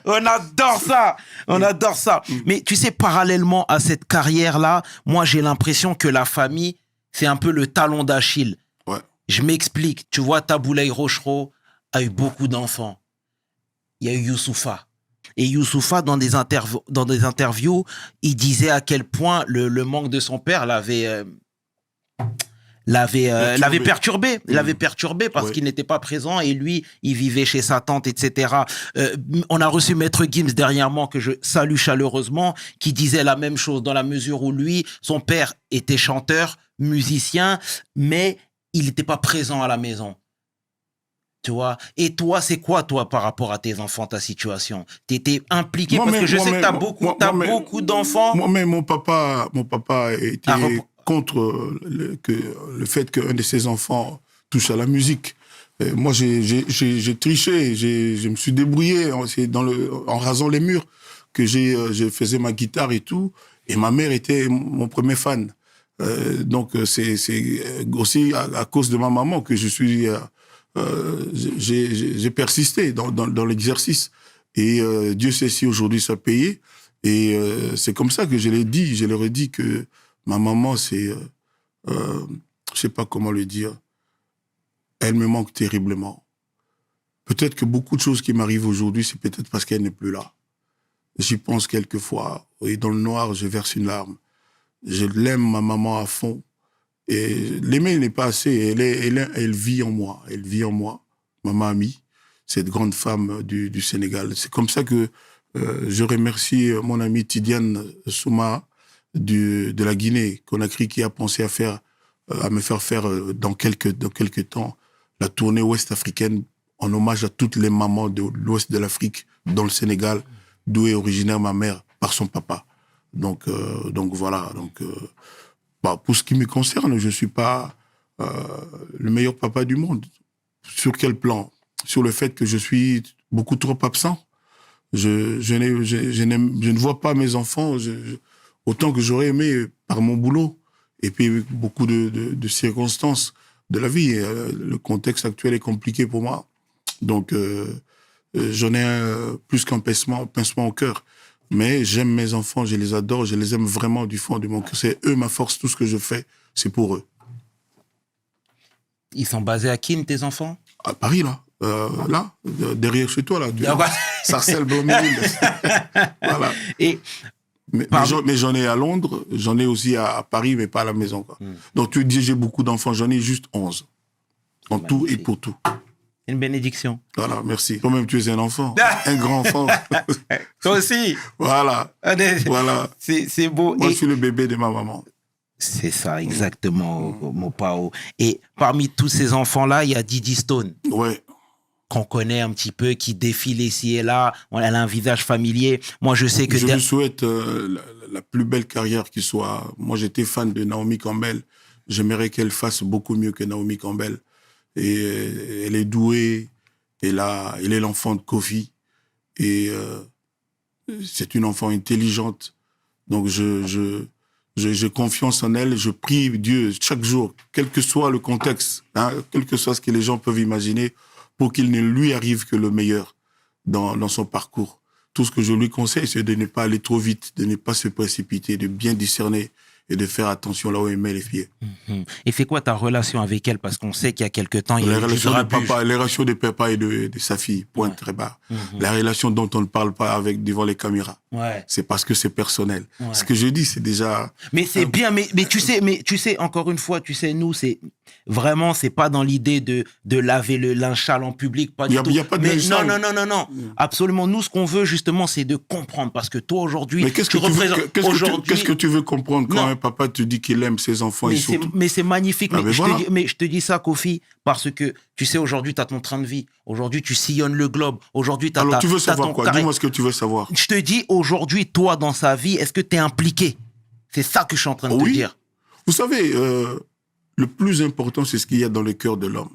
[SPEAKER 1] On adore ça. On adore ça. Mais tu sais, parallèlement à cette carrière-là, moi, j'ai l'impression que la famille, c'est un peu le talon d'Achille.
[SPEAKER 3] Ouais.
[SPEAKER 1] Je m'explique. Tu vois, Taboulaye Rochereau a eu beaucoup d'enfants. Il y a eu Youssoufa. Et Youssoufa, dans des interviews, il disait à quel point le manque de son père l'avait perturbé. Il l'avait perturbé parce qu'il n'était pas présent et lui, il vivait chez sa tante, etc. On a reçu Maître Gims dernièrement, que je salue chaleureusement, qui disait la même chose dans la mesure où lui, son père était chanteur, musicien, mais il n'était pas présent à la maison. Tu vois? Et toi, c'est quoi, toi, par rapport à tes enfants, ta situation? T'étais impliqué parce que je sais que t'as beaucoup d'enfants.
[SPEAKER 3] Moi-même, mon papa était contre le fait qu'un de ses enfants touche à la musique. Moi, j'ai triché, je me suis débrouillé. C'est en rasant les murs que je faisais ma guitare et tout. Et ma mère était mon premier fan. Donc, c'est aussi à cause de ma maman que je suis... j'ai persisté dans l'exercice et Dieu sait si aujourd'hui ça payait et c'est comme ça que je leur ai dit que ma maman c'est je sais pas comment le dire, elle me manque terriblement. Peut-être que beaucoup de choses qui m'arrivent aujourd'hui, c'est peut-être parce qu'elle n'est plus là. J'y pense quelquefois et dans le noir je verse une larme. Je l'aime, ma maman, à fond. Et l'aimer n'est pas assez. Elle vit en moi. Elle vit en moi. Maman Ami, cette grande femme du Sénégal. C'est comme ça que je remercie mon ami Tidiane Souma de la Guinée-Conakry qui a pensé à me faire faire dans quelques temps la tournée ouest africaine en hommage à toutes les mamans de l'ouest de l'Afrique, dans le Sénégal, d'où est originaire ma mère par son papa. Donc voilà. Pour ce qui me concerne, je suis pas le meilleur papa du monde. Sur quel plan? Sur le fait que je suis beaucoup trop absent. Je ne vois pas mes enfants autant que j'aurais aimé par mon boulot. Et puis beaucoup de circonstances de la vie. Le contexte actuel est compliqué pour moi. Donc j'en ai plus qu'un pincement au cœur. Mais j'aime mes enfants, je les adore, je les aime vraiment du fond de mon cœur. C'est eux ma force, tout ce que je fais, c'est pour eux.
[SPEAKER 1] Ils sont basés à Kin, tes enfants?
[SPEAKER 3] À Paris, là, derrière chez toi, là. Sarcelles, Bloméville. Voilà. Mais j'en ai à Londres, j'en ai aussi à Paris, mais pas à la maison, quoi. Donc tu dis, j'ai beaucoup d'enfants, j'en ai juste 11. En tout et pour tout.
[SPEAKER 1] Une bénédiction.
[SPEAKER 3] Voilà, merci. Toi-même, tu es un enfant, un grand enfant.
[SPEAKER 1] Toi aussi.
[SPEAKER 3] Voilà. Voilà.
[SPEAKER 1] C'est beau.
[SPEAKER 3] Moi, je suis le bébé de ma maman.
[SPEAKER 1] C'est ça, exactement, mon Pao. Et parmi tous ces enfants-là, il y a Didi Stone.
[SPEAKER 3] Ouais.
[SPEAKER 1] Qu'on connaît un petit peu, qui défile ici et là. Elle a un visage familier. Moi, je sais que...
[SPEAKER 3] Je lui souhaite la plus belle carrière qui soit. Moi, j'étais fan de Naomi Campbell. J'aimerais qu'elle fasse beaucoup mieux que Naomi Campbell. Et elle est douée. Elle est l'enfant de Kofi. Et c'est une enfant intelligente. Donc, j'ai confiance en elle. Je prie Dieu chaque jour, quel que soit le contexte, quel que soit ce que les gens peuvent imaginer, pour qu'il ne lui arrive que le meilleur dans son parcours. Tout ce que je lui conseille, c'est de ne pas aller trop vite, de ne pas se précipiter, de bien discerner et de faire attention là où elle met les pieds.
[SPEAKER 1] Et c'est quoi ta relation avec elle? Parce qu'on sait qu'il y a quelque temps, il y a eu du grabuge.
[SPEAKER 3] Les relations de papa et de sa fille, point très bas. La relation dont on ne parle pas devant les caméras.
[SPEAKER 1] Ouais.
[SPEAKER 3] C'est parce que c'est personnel. Ouais. Ce que je dis, c'est déjà...
[SPEAKER 1] Mais c'est bien, mais tu sais, encore une fois, tu sais, nous, c'est vraiment, c'est pas dans l'idée de laver le linge sale en public, pas du tout.
[SPEAKER 3] Il n'y a pas de linge sale.
[SPEAKER 1] Non. Absolument. Nous, ce qu'on veut, justement, c'est de comprendre. Parce que toi, aujourd'hui,
[SPEAKER 3] mais qu'est-ce que tu veux comprendre quand un papa te dit qu'il aime ses enfants?
[SPEAKER 1] Mais c'est magnifique.
[SPEAKER 3] Voilà.
[SPEAKER 1] Je te dis ça, Kofi, parce que, tu sais, aujourd'hui, tu as ton train de vie. Aujourd'hui, tu sillonnes le globe. Aujourd'hui,
[SPEAKER 3] Alors, tu veux savoir quoi? Dis-moi ce que tu veux savoir.
[SPEAKER 1] Je te dis, aujourd'hui, toi, dans sa vie, est-ce que tu es impliqué? C'est ça que je suis en train de te dire.
[SPEAKER 3] Vous savez, le plus important, c'est ce qu'il y a dans le cœur de l'homme.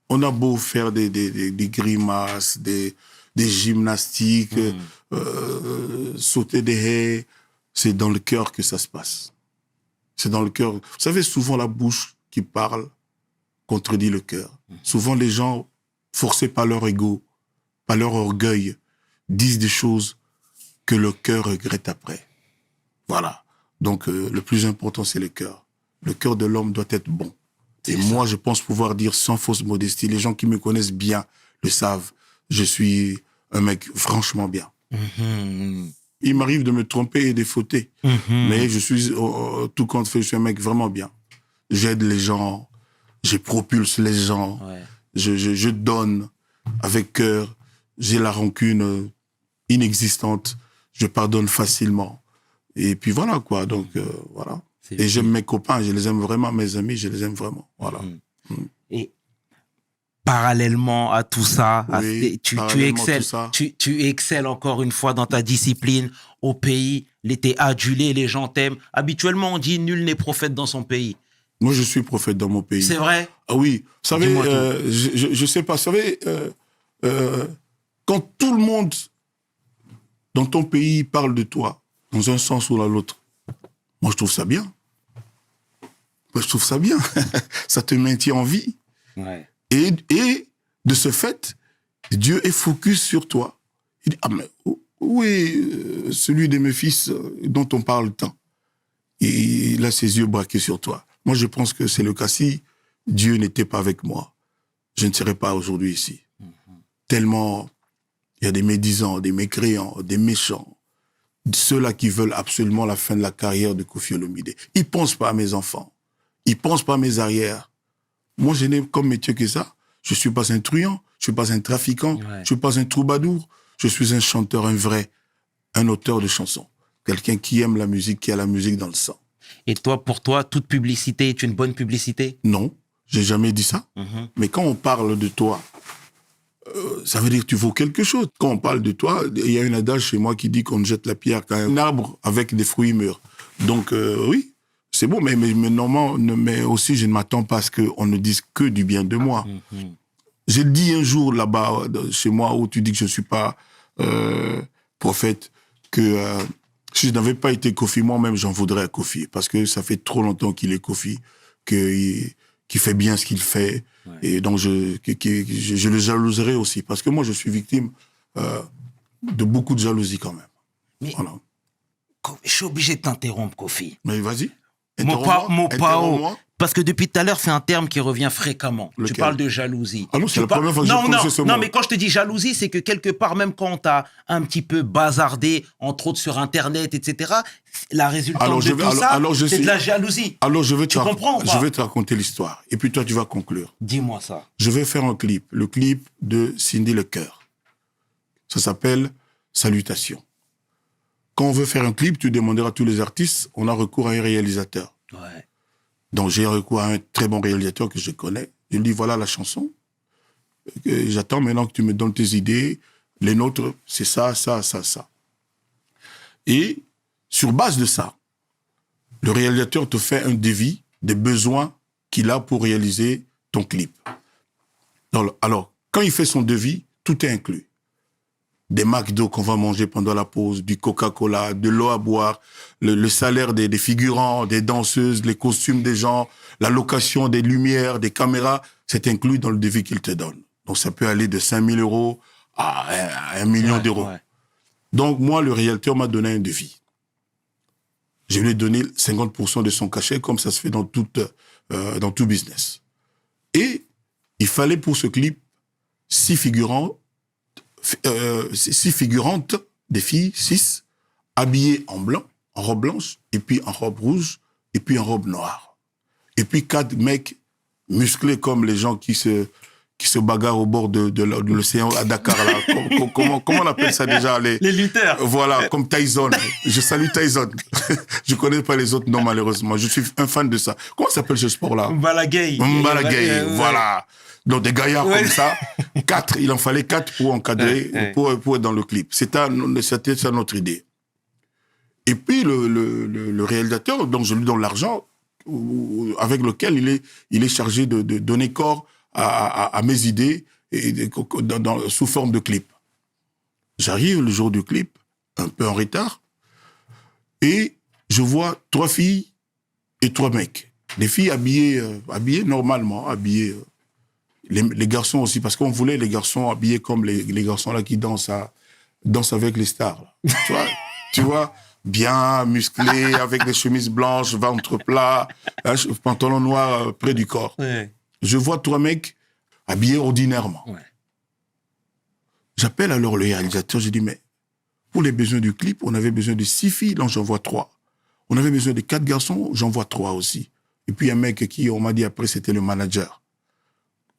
[SPEAKER 3] On a beau faire des grimaces, des gymnastiques, sauter des haies, c'est dans le cœur que ça se passe. C'est dans le cœur. Vous savez, souvent la bouche qui parle contredit le cœur. Souvent les gens, forcés par leur ego, par leur orgueil, disent des choses que le cœur regrette après. Voilà. Donc le plus important, c'est le cœur. Le cœur de l'homme doit être bon. Et moi, je pense pouvoir dire sans fausse modestie, les gens qui me connaissent bien le savent, je suis un mec franchement bien. Il m'arrive de me tromper et de fauter. Mais je suis, tout compte fait, je suis un mec vraiment bien. J'aide les gens, je propulse les gens, je donne avec cœur, j'ai la rancune inexistante, je pardonne facilement. Et puis voilà, quoi. Donc, voilà. Et j'aime mes copains, je les aime vraiment, mes amis, je les aime vraiment. Voilà.
[SPEAKER 1] Et parallèlement à tout ça, tu excelles encore une fois dans ta discipline, au pays, t'es adulé, les gens t'aiment. Habituellement, on dit nul n'est prophète dans son pays.
[SPEAKER 3] Moi, je suis prophète dans mon pays.
[SPEAKER 1] C'est vrai?
[SPEAKER 3] Ah oui. Vous savez, je sais pas, vous savez, quand tout le monde dans ton pays parle de toi, dans un sens ou dans l'autre, moi, je trouve ça bien. Moi, je trouve ça bien. Ça te maintient en vie.
[SPEAKER 1] Ouais.
[SPEAKER 3] Et de ce fait, Dieu est focus sur toi. Il dit, ah mais où est celui de mes fils dont on parle tant? Et il a ses yeux braqués sur toi. Moi, je pense que c'est le cas. Si Dieu n'était pas avec moi, je ne serais pas aujourd'hui ici. Tellement il y a des médisants, des mécréants, des méchants, ceux-là qui veulent absolument la fin de la carrière de Koffi Olomide. Ils ne pensent pas à mes enfants. Ils ne pensent pas à mes arrières. Moi, je n'ai comme métier que ça. Je ne suis pas un truand, je ne suis pas un trafiquant, je ne suis pas un troubadour. Je suis un chanteur, un vrai, un auteur de chansons. Quelqu'un qui aime la musique, qui a la musique dans le sang.
[SPEAKER 1] Et toi, pour toi, toute publicité est une bonne publicité?
[SPEAKER 3] Non, j'ai jamais dit ça. Mais quand on parle de toi, ça veut dire que tu vaux quelque chose. Quand on parle de toi, il y a un adage chez moi qui dit qu'on ne jette la pierre qu'à un arbre avec des fruits mûrs. Donc oui, c'est bon, mais normalement, mais aussi je ne m'attends pas à ce qu'on ne dise que du bien de moi. J'ai dit un jour là-bas, chez moi, où tu dis que je ne suis pas prophète, que si je n'avais pas été Kofi, moi-même, j'en voudrais à Kofi. Parce que ça fait trop longtemps qu'il est Kofi, qu'il fait bien ce qu'il fait. Ouais. Et donc, je le jalouserais aussi. Parce que moi, je suis victime de beaucoup de jalousie quand même.
[SPEAKER 1] Mais voilà. Je suis obligé de t'interrompre, Kofi.
[SPEAKER 3] Mais vas-y.
[SPEAKER 1] Mon pao. Parce que depuis tout à l'heure, c'est un terme qui revient fréquemment.
[SPEAKER 3] Lequel?
[SPEAKER 1] Tu parles de jalousie.
[SPEAKER 3] Ah non, c'est la première fois que j'ai prononcé ce mot.
[SPEAKER 1] Non, mais quand je te dis jalousie, c'est que quelque part, même quand on t'a un petit peu bazardé, entre autres sur Internet, etc., la résultante de tout ça, c'est de la jalousie.
[SPEAKER 3] Alors, je vais
[SPEAKER 1] tu comprends ou pas?
[SPEAKER 3] Je vais te raconter l'histoire. Et puis toi, tu vas conclure.
[SPEAKER 1] Dis-moi ça.
[SPEAKER 3] Je vais faire un clip. Le clip de Cindy Lecoeur. Ça s'appelle Salutations. Quand on veut faire un clip, tu demanderas à tous les artistes, on a recours à un réalisateur.
[SPEAKER 1] Ouais.
[SPEAKER 3] Donc, j'ai recours à un très bon réalisateur que je connais. Je lui dis, voilà la chanson. J'attends maintenant que tu me donnes tes idées. Les nôtres, c'est ça, ça, ça, ça. Et sur base de ça, le réalisateur te fait un devis des besoins qu'il a pour réaliser ton clip. Alors, quand il fait son devis, tout est inclus. Des McDo qu'on va manger pendant la pause, du Coca-Cola, de l'eau à boire, le salaire des figurants, des danseuses, les costumes des gens, la location des lumières, des caméras, c'est inclus dans le devis qu'il te donne. Donc ça peut aller de 5 000 € à 1 million d'euros. Ouais. Donc moi, le réalisateur m'a donné un devis. Je lui ai donné 50% de son cachet, comme ça se fait dans tout business. Et il fallait pour ce clip 6 figurantes, des filles, 6, habillées en blanc, en robe blanche, et puis en robe rouge, et puis en robe noire. Et puis 4 mecs musclés comme les gens qui se bagarrent au bord de l'océan à Dakar. Là. Comment on appelle ça déjà? Les
[SPEAKER 1] lutteurs.
[SPEAKER 3] Voilà, comme Tyson. Je salue Tyson. Je ne connais pas les autres noms, malheureusement. Je suis un fan de ça. Comment s'appelle ce sport-là?
[SPEAKER 1] Mbala-Gaye.
[SPEAKER 3] Mbala-Gaye, voilà. Donc des gaillards comme ça, 4, il en fallait 4 pour encadrer, pour être dans le clip. C'était ça notre idée. Et puis le réalisateur, donc je lui donne l'argent avec lequel il est chargé de donner corps à mes idées sous forme de clip. J'arrive le jour du clip, un peu en retard, et je vois 3 filles et 3 mecs. Des filles habillées normalement, habillées... Les garçons aussi, parce qu'on voulait les garçons habillés comme les garçons là qui dansent avec les stars. Là. tu vois, bien musclés, avec des chemises blanches, ventre plat, pantalon noir près du corps. Ouais. Je vois 3 mecs habillés ordinairement. Ouais. J'appelle alors le réalisateur, je dis, mais pour les besoins du clip, on avait besoin de 6 filles, donc j'en vois 3. On avait besoin de 4 garçons, j'en vois 3 aussi. Et puis un mec qui, on m'a dit après, c'était le manager.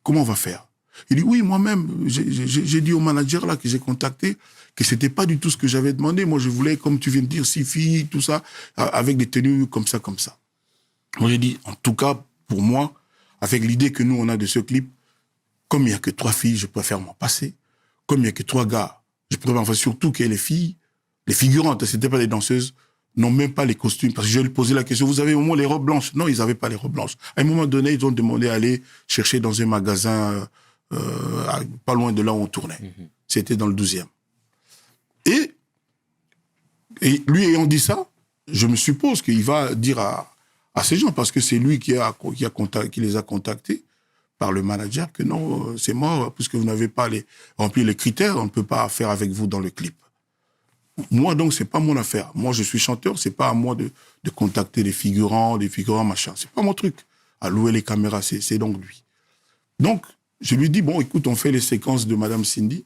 [SPEAKER 3] Comment on va faire? Il dit, oui, moi-même, j'ai dit au manager là que j'ai contacté que c'était pas du tout ce que j'avais demandé. Moi, je voulais, comme tu viens de dire, 6 filles, tout ça, avec des tenues comme ça. Moi, j'ai dit, en tout cas, pour moi, avec l'idée que nous, on a de ce clip, comme il n'y a que 3 filles, je préfère m'en passer. Comme il n'y a que 3 gars, je préfère m'en passer, surtout que les filles, les figurantes, c'était pas des danseuses, n'ont même pas les costumes. Parce que je lui ai posé la question, vous avez au moins les robes blanches? Non, ils n'avaient pas les robes blanches. À un moment donné, ils ont demandé à aller chercher dans un magasin pas loin de là où on tournait. C'était dans le 12e. Et lui ayant dit ça, je me suppose qu'il va dire à ces gens, parce que c'est lui qui les a contactés par le manager, que non, c'est mort, puisque vous n'avez pas rempli les critères, on ne peut pas faire avec vous dans le clip. Moi, donc, c'est pas mon affaire. Moi, je suis chanteur, c'est pas à moi de contacter des figurants, machin. C'est pas mon truc. À louer les caméras, c'est donc lui. Donc, je lui dis, bon, écoute, on fait les séquences de Madame Cindy,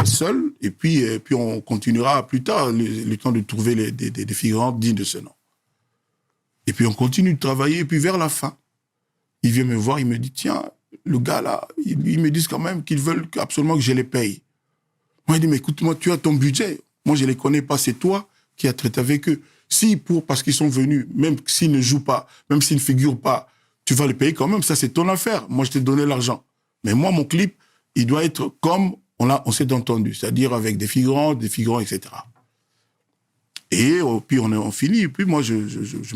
[SPEAKER 3] seul, et puis on continuera plus tard, le temps de trouver des figurantes dignes de ce nom. Et puis, on continue de travailler, et puis vers la fin, il vient me voir, il me dit, tiens, le gars là, ils me disent quand même qu'ils veulent absolument que je les paye. Moi, il dit, mais écoute-moi, tu as ton budget. Moi, je les connais pas, c'est toi qui as traité avec eux. Si parce qu'ils sont venus, même s'ils ne jouent pas, même s'ils ne figurent pas, tu vas les payer quand même, ça c'est ton affaire. Moi, je t'ai donné l'argent. Mais moi, mon clip, il doit être comme on s'est entendu, c'est-à-dire avec des figurants, etc. Et puis on finit, et puis moi je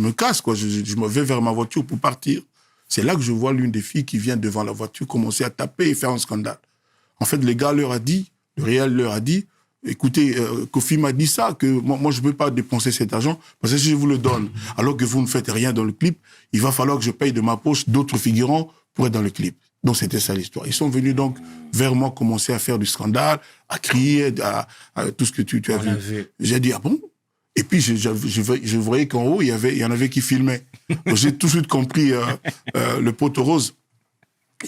[SPEAKER 3] me casse, quoi. Je me vais vers ma voiture pour partir. C'est là que je vois l'une des filles qui vient devant la voiture commencer à taper et faire un scandale. En fait, le réel leur a dit, écoutez, Kofi m'a dit ça, que moi je ne peux pas dépenser cet argent, parce que si je vous le donne, alors que vous ne faites rien dans le clip, il va falloir que je paye de ma poche d'autres figurants pour être dans le clip. Donc c'était ça l'histoire. Ils sont venus donc vers moi commencer à faire du scandale, à crier, à tout ce que tu as vu. J'ai dit, ah bon? Et puis je voyais qu'en haut, il y en avait qui filmaient. Donc j'ai tout de suite compris le poteau rose.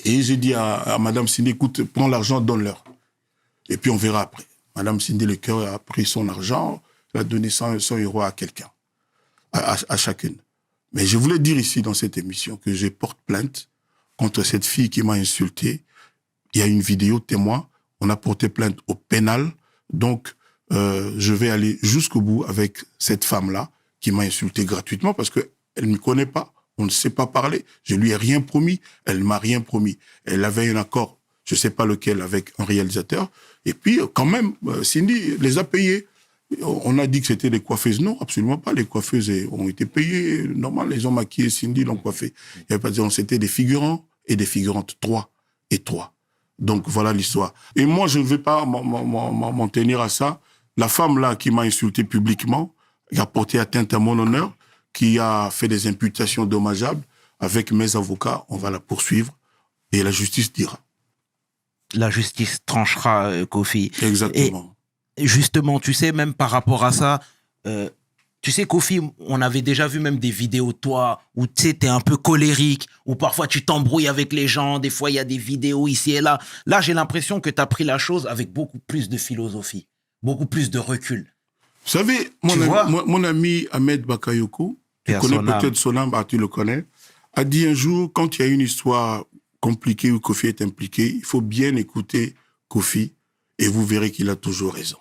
[SPEAKER 3] Et j'ai dit à Madame Cindy, écoute, prends l'argent, donne-leur. Et puis on verra après. Madame Cindy Le Cœur a pris son argent, elle a donné 100 € à quelqu'un, à chacune. Mais je voulais dire ici dans cette émission que je porte plainte contre cette fille qui m'a insulté. Il y a une vidéo témoin. On a porté plainte au pénal. Donc, je vais aller jusqu'au bout avec cette femme-là qui m'a insulté gratuitement parce qu'elle ne me connaît pas. On ne sait pas parler. Je lui ai rien promis. Elle m'a rien promis. Elle avait un accord, je ne sais pas lequel, avec un réalisateur. Et puis, quand même, Cindy les a payés. On a dit que c'était des coiffeuses. Non, absolument pas. Les coiffeuses ont été payées. Normal, les ont maquillé, Cindy l'ont coiffé. Il n'y avait pas de dire, c'était des figurants et des figurantes, 3 et 3. Donc, voilà l'histoire. Et moi, je ne vais pas m'en tenir à ça. La femme-là qui m'a insulté publiquement, qui a porté atteinte à mon honneur, qui a fait des imputations dommageables, avec mes avocats, on va la poursuivre et la justice dira.
[SPEAKER 1] La justice tranchera, Kofi.
[SPEAKER 3] Exactement.
[SPEAKER 1] Et justement, tu sais, même par rapport à ça, tu sais, Kofi, on avait déjà vu même des vidéos de toi où tu sais, t'es un peu colérique, où parfois tu t'embrouilles avec les gens, des fois il y a des vidéos ici et là. Là, j'ai l'impression que tu as pris la chose avec beaucoup plus de philosophie, beaucoup plus de recul.
[SPEAKER 3] Vous savez, mon ami Ahmed Bakayoko, tu connais peut-être son âme, tu le connais, a dit un jour, quand il y a une histoire compliquée où Kofi est impliqué, il faut bien écouter Kofi et vous verrez qu'il a toujours raison.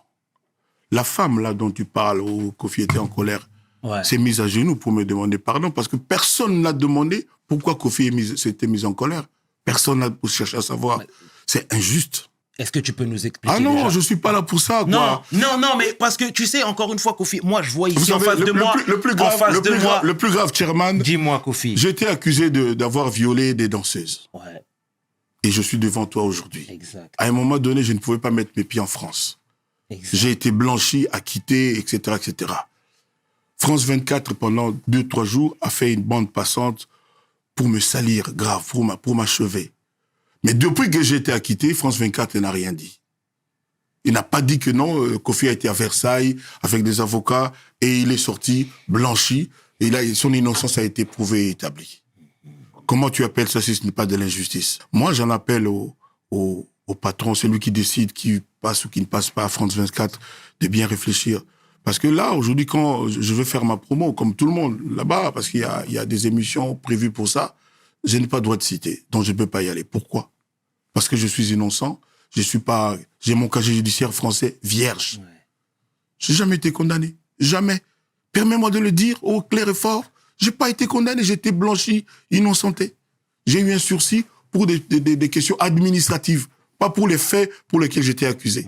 [SPEAKER 3] La femme là dont tu parles, où Kofi était en colère, s'est mise à genoux pour me demander pardon parce que personne n'a demandé pourquoi Kofi s'était mis en colère. Personne n'a cherché à savoir. C'est injuste.
[SPEAKER 1] Est-ce que tu peux nous expliquer?
[SPEAKER 3] Ah non,
[SPEAKER 1] déjà?
[SPEAKER 3] je suis pas là pour ça, quoi.
[SPEAKER 1] Non, mais parce que tu sais, encore une fois, Kofi, moi je vois ici en face de moi,
[SPEAKER 3] le plus grave, Chairman.
[SPEAKER 1] Dis-moi, Kofi.
[SPEAKER 3] J'ai été accusé d'avoir violé des danseuses.
[SPEAKER 1] Ouais.
[SPEAKER 3] Et je suis devant toi aujourd'hui.
[SPEAKER 1] Exact.
[SPEAKER 3] À un moment donné, je ne pouvais pas mettre mes pieds en France.
[SPEAKER 1] Exact.
[SPEAKER 3] J'ai été blanchi, acquitté, etc., etc. France 24, pendant 2-3 jours, a fait une bande passante pour me salir grave, pour m'achever. Mais depuis que j'ai été acquitté, France 24 n'a rien dit. Il n'a pas dit que non, Kofi a été à Versailles avec des avocats et il est sorti blanchi. Et là, son innocence a été prouvée et établie. Comment tu appelles ça si ce n'est pas de l'injustice? Moi, j'en appelle au patron, celui qui décide qui passe ou qui ne passe pas à France 24, de bien réfléchir. Parce que là, aujourd'hui, quand je veux faire ma promo, comme tout le monde, là-bas, parce qu'il y a des émissions prévues pour ça, je n'ai pas droit de citer, donc je ne peux pas y aller. Pourquoi? Parce que je suis innocent, j'ai mon casier judiciaire français vierge. Ouais. J'ai jamais été condamné. Jamais. Permets-moi de le dire au clair et fort. J'ai pas été condamné, j'ai été blanchi, innocenté. J'ai eu un sursis pour des questions administratives, pas pour les faits pour lesquels j'étais accusé.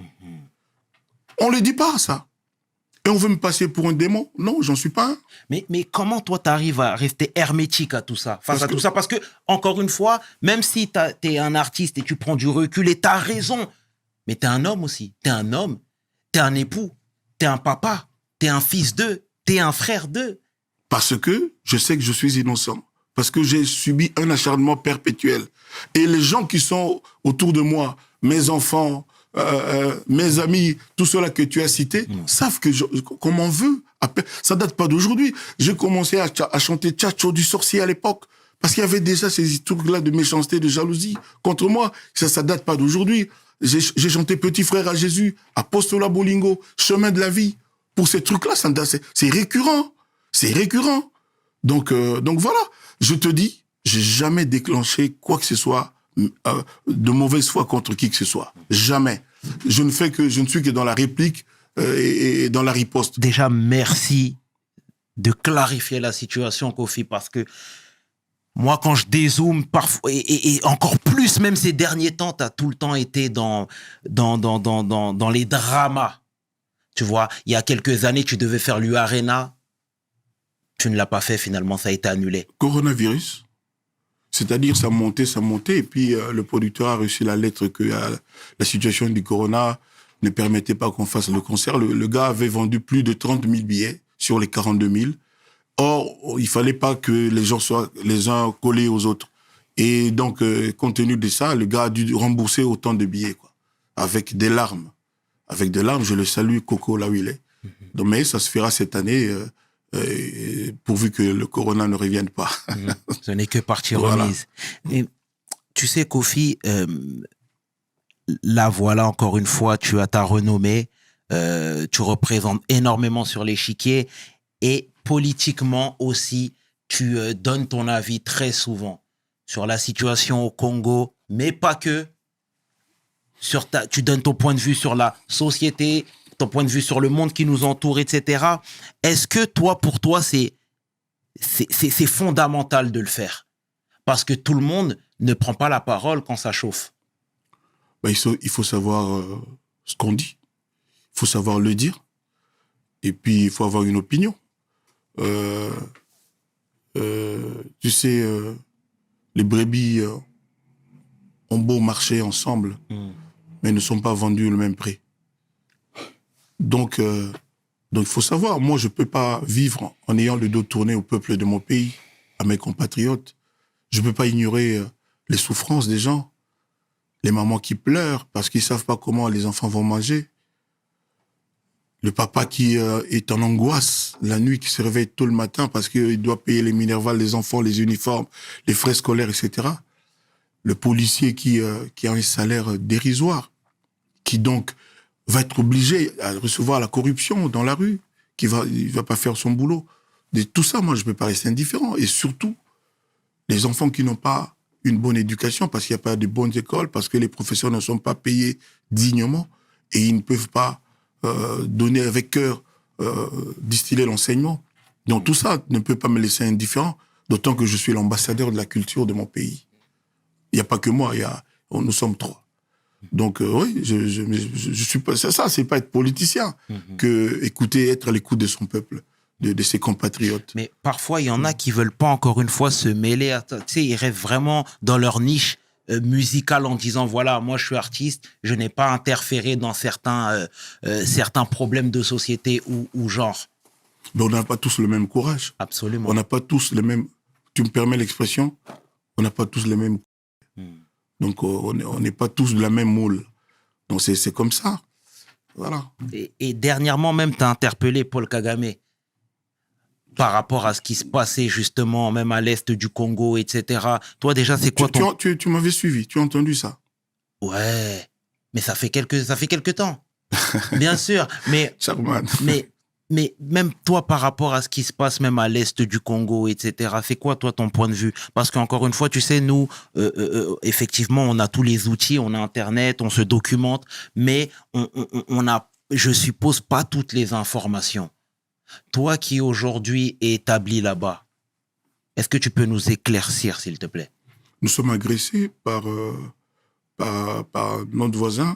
[SPEAKER 3] On le dit pas, ça. Et on veut me passer pour un démon? Non, j'en suis pas un.
[SPEAKER 1] Mais comment toi t'arrives à rester hermétique à tout ça, face à tout ça? Parce que, encore une fois, même si t'es un artiste et tu prends du recul et t'as raison, mais t'es un homme aussi. T'es un homme, t'es un époux, t'es un papa, t'es un fils d'eux, t'es un frère d'eux.
[SPEAKER 3] Parce que je sais que je suis innocent. Parce que j'ai subi un acharnement perpétuel. Et les gens qui sont autour de moi, mes enfants, mes amis, tous ceux-là que tu as cités, savent qu'on m'en veut. Ça date pas d'aujourd'hui. J'ai commencé à chanter Tchatcho du sorcier à l'époque. Parce qu'il y avait déjà ces trucs-là de méchanceté, de jalousie contre moi. Ça date pas d'aujourd'hui. J'ai chanté Petit frère à Jésus, Apostola Bolingo, Chemin de la vie. Pour ces trucs-là, c'est récurrent. C'est récurrent. Donc voilà. Je te dis, j'ai jamais déclenché quoi que ce soit, de mauvaise foi contre qui que ce soit. Jamais. Je ne suis que dans la réplique et dans la riposte.
[SPEAKER 1] Déjà, merci de clarifier la situation, Kofi, parce que moi, quand je dézoome, parfois, et encore plus, même ces derniers temps, tu as tout le temps été dans les dramas. Tu vois, il y a quelques années, tu devais faire l'U-Arena. Tu ne l'as pas fait, finalement, ça a été annulé.
[SPEAKER 3] Coronavirus. C'est-à-dire, ça montait, et puis le producteur a reçu la lettre que la situation du corona ne permettait pas qu'on fasse le concert. Le gars avait vendu plus de 30 000 billets sur les 42 000. Or, il fallait pas que les gens soient les uns collés aux autres. Et donc, compte tenu de ça, le gars a dû rembourser autant de billets, quoi, avec des larmes. Avec des larmes, je le salue, Coco, là où il est. Donc, mais ça se fera cette année, pourvu que le corona ne revienne pas.
[SPEAKER 1] Ce n'est que partie
[SPEAKER 3] Voilà.
[SPEAKER 1] remise. Et, tu sais, Kofi, là, voilà, encore une fois, tu as ta renommée, tu représentes énormément sur l'échiquier et politiquement aussi, tu donnes ton avis très souvent sur la situation au Congo, mais pas que. Tu donnes ton point de vue sur la société, ton point de vue sur le monde qui nous entoure, etc. Est-ce que pour toi, c'est fondamental de le faire? Parce que tout le monde ne prend pas la parole quand ça chauffe.
[SPEAKER 3] Ben, il faut savoir ce qu'on dit. Il faut savoir le dire. Et puis, il faut avoir une opinion. Tu sais, les brebis ont beau marcher ensemble, mais ne sont pas vendus au même prix. Donc, il faut savoir, moi, je ne peux pas vivre en ayant le dos tourné au peuple de mon pays, à mes compatriotes. Je ne peux pas ignorer les souffrances des gens, les mamans qui pleurent parce qu'ils ne savent pas comment les enfants vont manger, le papa qui est en angoisse la nuit, qui se réveille tôt le matin parce qu'il doit payer les minervales, les enfants, les uniformes, les frais scolaires, etc. Le policier qui a un salaire dérisoire, qui donc va être obligé à recevoir la corruption dans la rue, il va pas faire son boulot. Tout ça, moi, je ne peux pas rester indifférent. Et surtout, les enfants qui n'ont pas une bonne éducation, parce qu'il n'y a pas de bonnes écoles, parce que les professeurs ne sont pas payés dignement, et ils ne peuvent pas donner avec cœur, distiller l'enseignement. Donc tout ça ne peut pas me laisser indifférent, d'autant que je suis l'ambassadeur de la culture de mon pays. Il n'y a pas que moi, nous sommes trois. Donc oui, je suis pas ça, c'est pas être politicien, que être à l'écoute de son peuple, de ses compatriotes.
[SPEAKER 1] Mais parfois, il y en a qui veulent pas, encore une fois, se mêler à... Tu sais, ils rêvent vraiment dans leur niche musicale en disant, voilà, moi, je suis artiste, je n'ai pas interféré dans certains problèmes de société ou genre.
[SPEAKER 3] Mais on n'a pas tous le même courage.
[SPEAKER 1] Absolument.
[SPEAKER 3] On n'a pas tous le même... Tu me permets l'expression? On n'a pas tous le même... Donc, on n'est pas tous de la même moule. Donc, c'est comme ça. Voilà.
[SPEAKER 1] Et dernièrement, même, tu as interpellé Paul Kagame par rapport à ce qui se passait, justement, même à l'est du Congo, etc. Toi, déjà, c'est quoi ton...
[SPEAKER 3] Tu m'avais suivi, tu as entendu ça?
[SPEAKER 1] Ouais, mais ça fait quelques temps. Bien sûr, mais...
[SPEAKER 3] Charman.
[SPEAKER 1] Mais même toi, par rapport à ce qui se passe même à l'est du Congo, etc., c'est quoi, toi, ton point de vue? Parce qu'encore une fois, tu sais, nous, effectivement, on a tous les outils, on a Internet, on se documente, mais on a, je suppose, pas toutes les informations. Toi qui aujourd'hui es établi là-bas, est-ce que tu peux nous éclaircir, s'il te plaît?
[SPEAKER 3] Nous sommes agressés par notre voisin.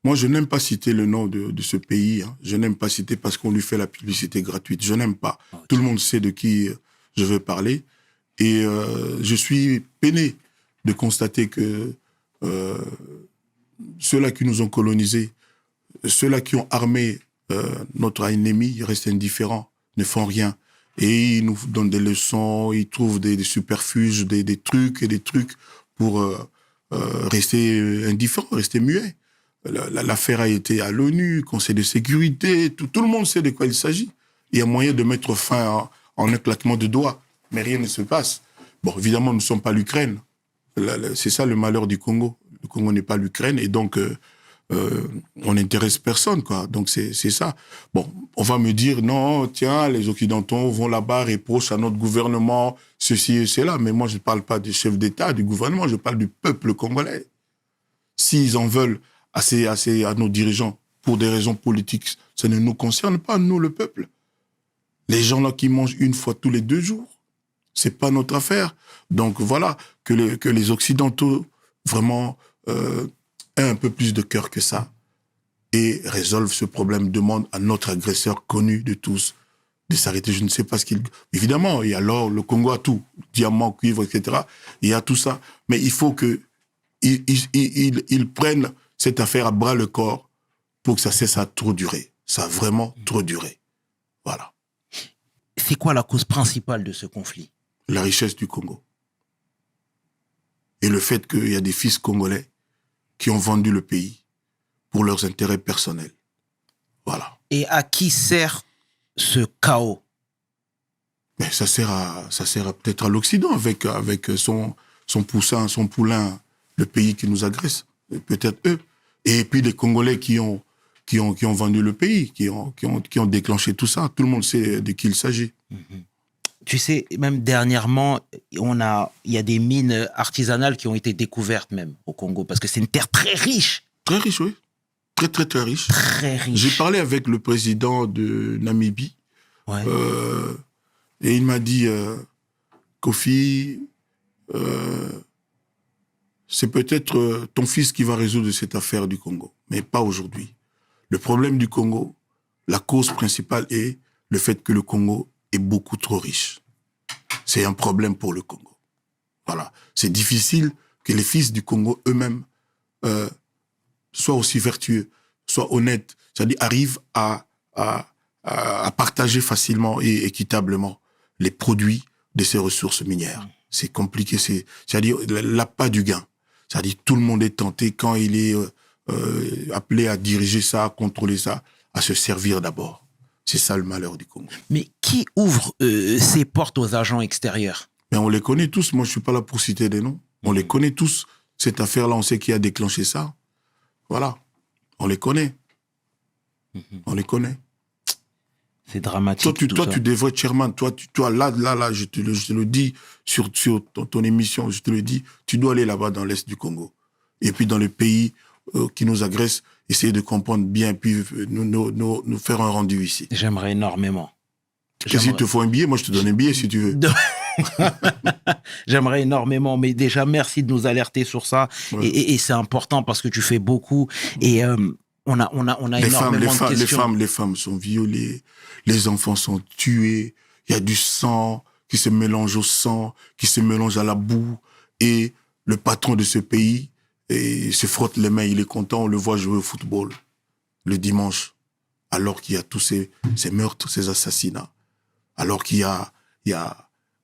[SPEAKER 3] Moi, je n'aime pas citer le nom de ce pays. Hein. Je n'aime pas citer parce qu'on lui fait la publicité gratuite. Je n'aime pas. Okay. Tout le monde sait de qui je veux parler. Et je suis peiné de constater que ceux-là qui nous ont colonisés, ceux-là qui ont armé notre ennemi, restent indifférents, ne font rien. Et ils nous donnent des leçons, ils trouvent des superfuges, des trucs pour rester indifférents, rester muets. L'affaire a été à l'ONU, Conseil de sécurité, tout le monde sait de quoi il s'agit. Il y a moyen de mettre fin en un claquement de doigts, mais rien ne se passe. Bon, évidemment, nous ne sommes pas l'Ukraine. C'est ça le malheur du Congo. Le Congo n'est pas l'Ukraine, et donc on n'intéresse personne, quoi. Donc c'est ça. Bon, on va me dire, non, tiens, les Occidentaux vont là-bas, reprochent à notre gouvernement ceci et cela. Mais moi, je ne parle pas du chef d'État, du gouvernement, je parle du peuple congolais. S'ils en veulent à nos dirigeants pour des raisons politiques, ça ne nous concerne pas, nous, le peuple. Les gens là qui mangent une fois tous les 2 jours, c'est pas notre affaire. Donc voilà, que les Occidentaux vraiment aient un peu plus de cœur que ça et résolvent ce problème, demandent à notre agresseur connu de tous de s'arrêter. Je ne sais pas ce qu'il... Évidemment, il y a l'or, le Congo a tout, diamant, cuivre, etc. Il y a tout ça. Mais il faut qu'ils prennent cette affaire à bras le corps pour que ça cesse à trop durer. Ça a vraiment trop duré. Voilà.
[SPEAKER 1] C'est quoi la cause principale de ce conflit?
[SPEAKER 3] La richesse du Congo. Et le fait qu'il y a des fils congolais qui ont vendu le pays pour leurs intérêts personnels. Voilà.
[SPEAKER 1] Et à qui sert ce chaos?
[SPEAKER 3] Mais ça sert peut-être à l'Occident avec son poulain, le pays qui nous agresse. Peut-être eux. Et puis les Congolais qui ont vendu le pays, qui ont déclenché tout ça. Tout le monde sait de qui il s'agit.
[SPEAKER 1] Mm-hmm. Tu sais, même dernièrement, il y a des mines artisanales qui ont été découvertes même au Congo, parce que c'est une terre très riche.
[SPEAKER 3] Très riche, oui. Très, très, très riche.
[SPEAKER 1] Très riche.
[SPEAKER 3] J'ai parlé avec le président de Namibie.
[SPEAKER 1] Ouais.
[SPEAKER 3] Et il m'a dit, Kofi, c'est peut-être ton fils qui va résoudre cette affaire du Congo, mais pas aujourd'hui. Le problème du Congo, la cause principale est le fait que le Congo est beaucoup trop riche. C'est un problème pour le Congo. Voilà. C'est difficile que les fils du Congo eux-mêmes soient aussi vertueux, soient honnêtes, c'est-à-dire arrivent à partager facilement et équitablement les produits de ces ressources minières. C'est compliqué, c'est-à-dire l'appât du gain. C'est-à-dire tout le monde est tenté quand il est appelé à diriger ça, à contrôler ça, à se servir d'abord. C'est ça le malheur du Congo.
[SPEAKER 1] Mais qui ouvre ses portes aux agents extérieurs?
[SPEAKER 3] Mais on les connaît tous. Moi, je suis pas là pour citer des noms. On les connaît tous. Cette affaire-là, on sait qui a déclenché ça. Voilà. On les connaît. On les connaît.
[SPEAKER 1] C'est dramatique.
[SPEAKER 3] Toi, tu devrais être chairman. Toi, là, je te le dis sur ton émission, je te le dis, tu dois aller là-bas dans l'Est du Congo. Et puis dans les pays qui nous agressent, essayer de comprendre bien, puis nous faire un rendu ici.
[SPEAKER 1] J'aimerais énormément.
[SPEAKER 3] S'il te faut un billet, moi je te donne un billet si tu veux.
[SPEAKER 1] J'aimerais énormément, mais déjà merci de nous alerter sur ça. Ouais. Et c'est important parce que tu fais beaucoup. Et on a énormément de questions.
[SPEAKER 3] Les femmes sont violées, les enfants sont tués, il y a du sang qui se mélange au sang, qui se mélange à la boue. Et le patron de ce pays se frotte les mains, il est content, on le voit jouer au football le dimanche, alors qu'il y a tous ces meurtres, ces assassinats. Alors qu'il y a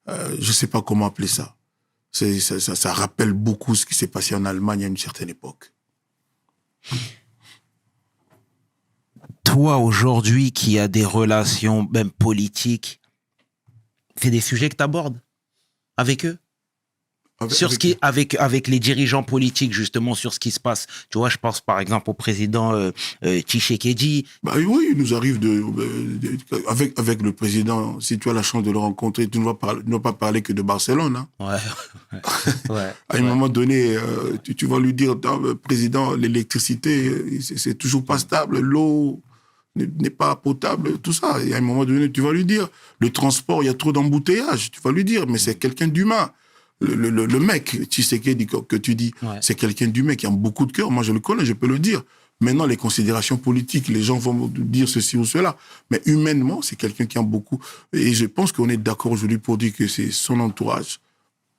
[SPEAKER 3] je ne sais pas comment appeler ça. Ça rappelle beaucoup ce qui s'est passé en Allemagne à une certaine époque.
[SPEAKER 1] Toi, aujourd'hui, qui as des relations, même politiques, c'est des sujets que tu abordes avec eux? Avec les dirigeants politiques, justement, sur ce qui se passe. Tu vois, je pense par exemple au président Tshisekedi.
[SPEAKER 3] Bah oui, il nous arrive avec le président, si tu as la chance de le rencontrer, tu ne vas pas parler que de Barcelone. Hein. Ouais. À un moment donné, tu vas lui dire, président, l'électricité, c'est toujours pas stable, l'eau n'est pas potable, tout ça. Et à un moment donné, tu vas lui dire, le transport, il y a trop d'embouteillages. Tu vas lui dire, mais c'est quelqu'un d'humain. Le mec, Tshisekedi, que tu dis, ouais. C'est quelqu'un d'humain qui a beaucoup de cœur. Moi, je le connais, je peux le dire. Maintenant, les considérations politiques, les gens vont dire ceci ou cela. Mais humainement, c'est quelqu'un qui a beaucoup. Et je pense qu'on est d'accord aujourd'hui pour dire que c'est son entourage.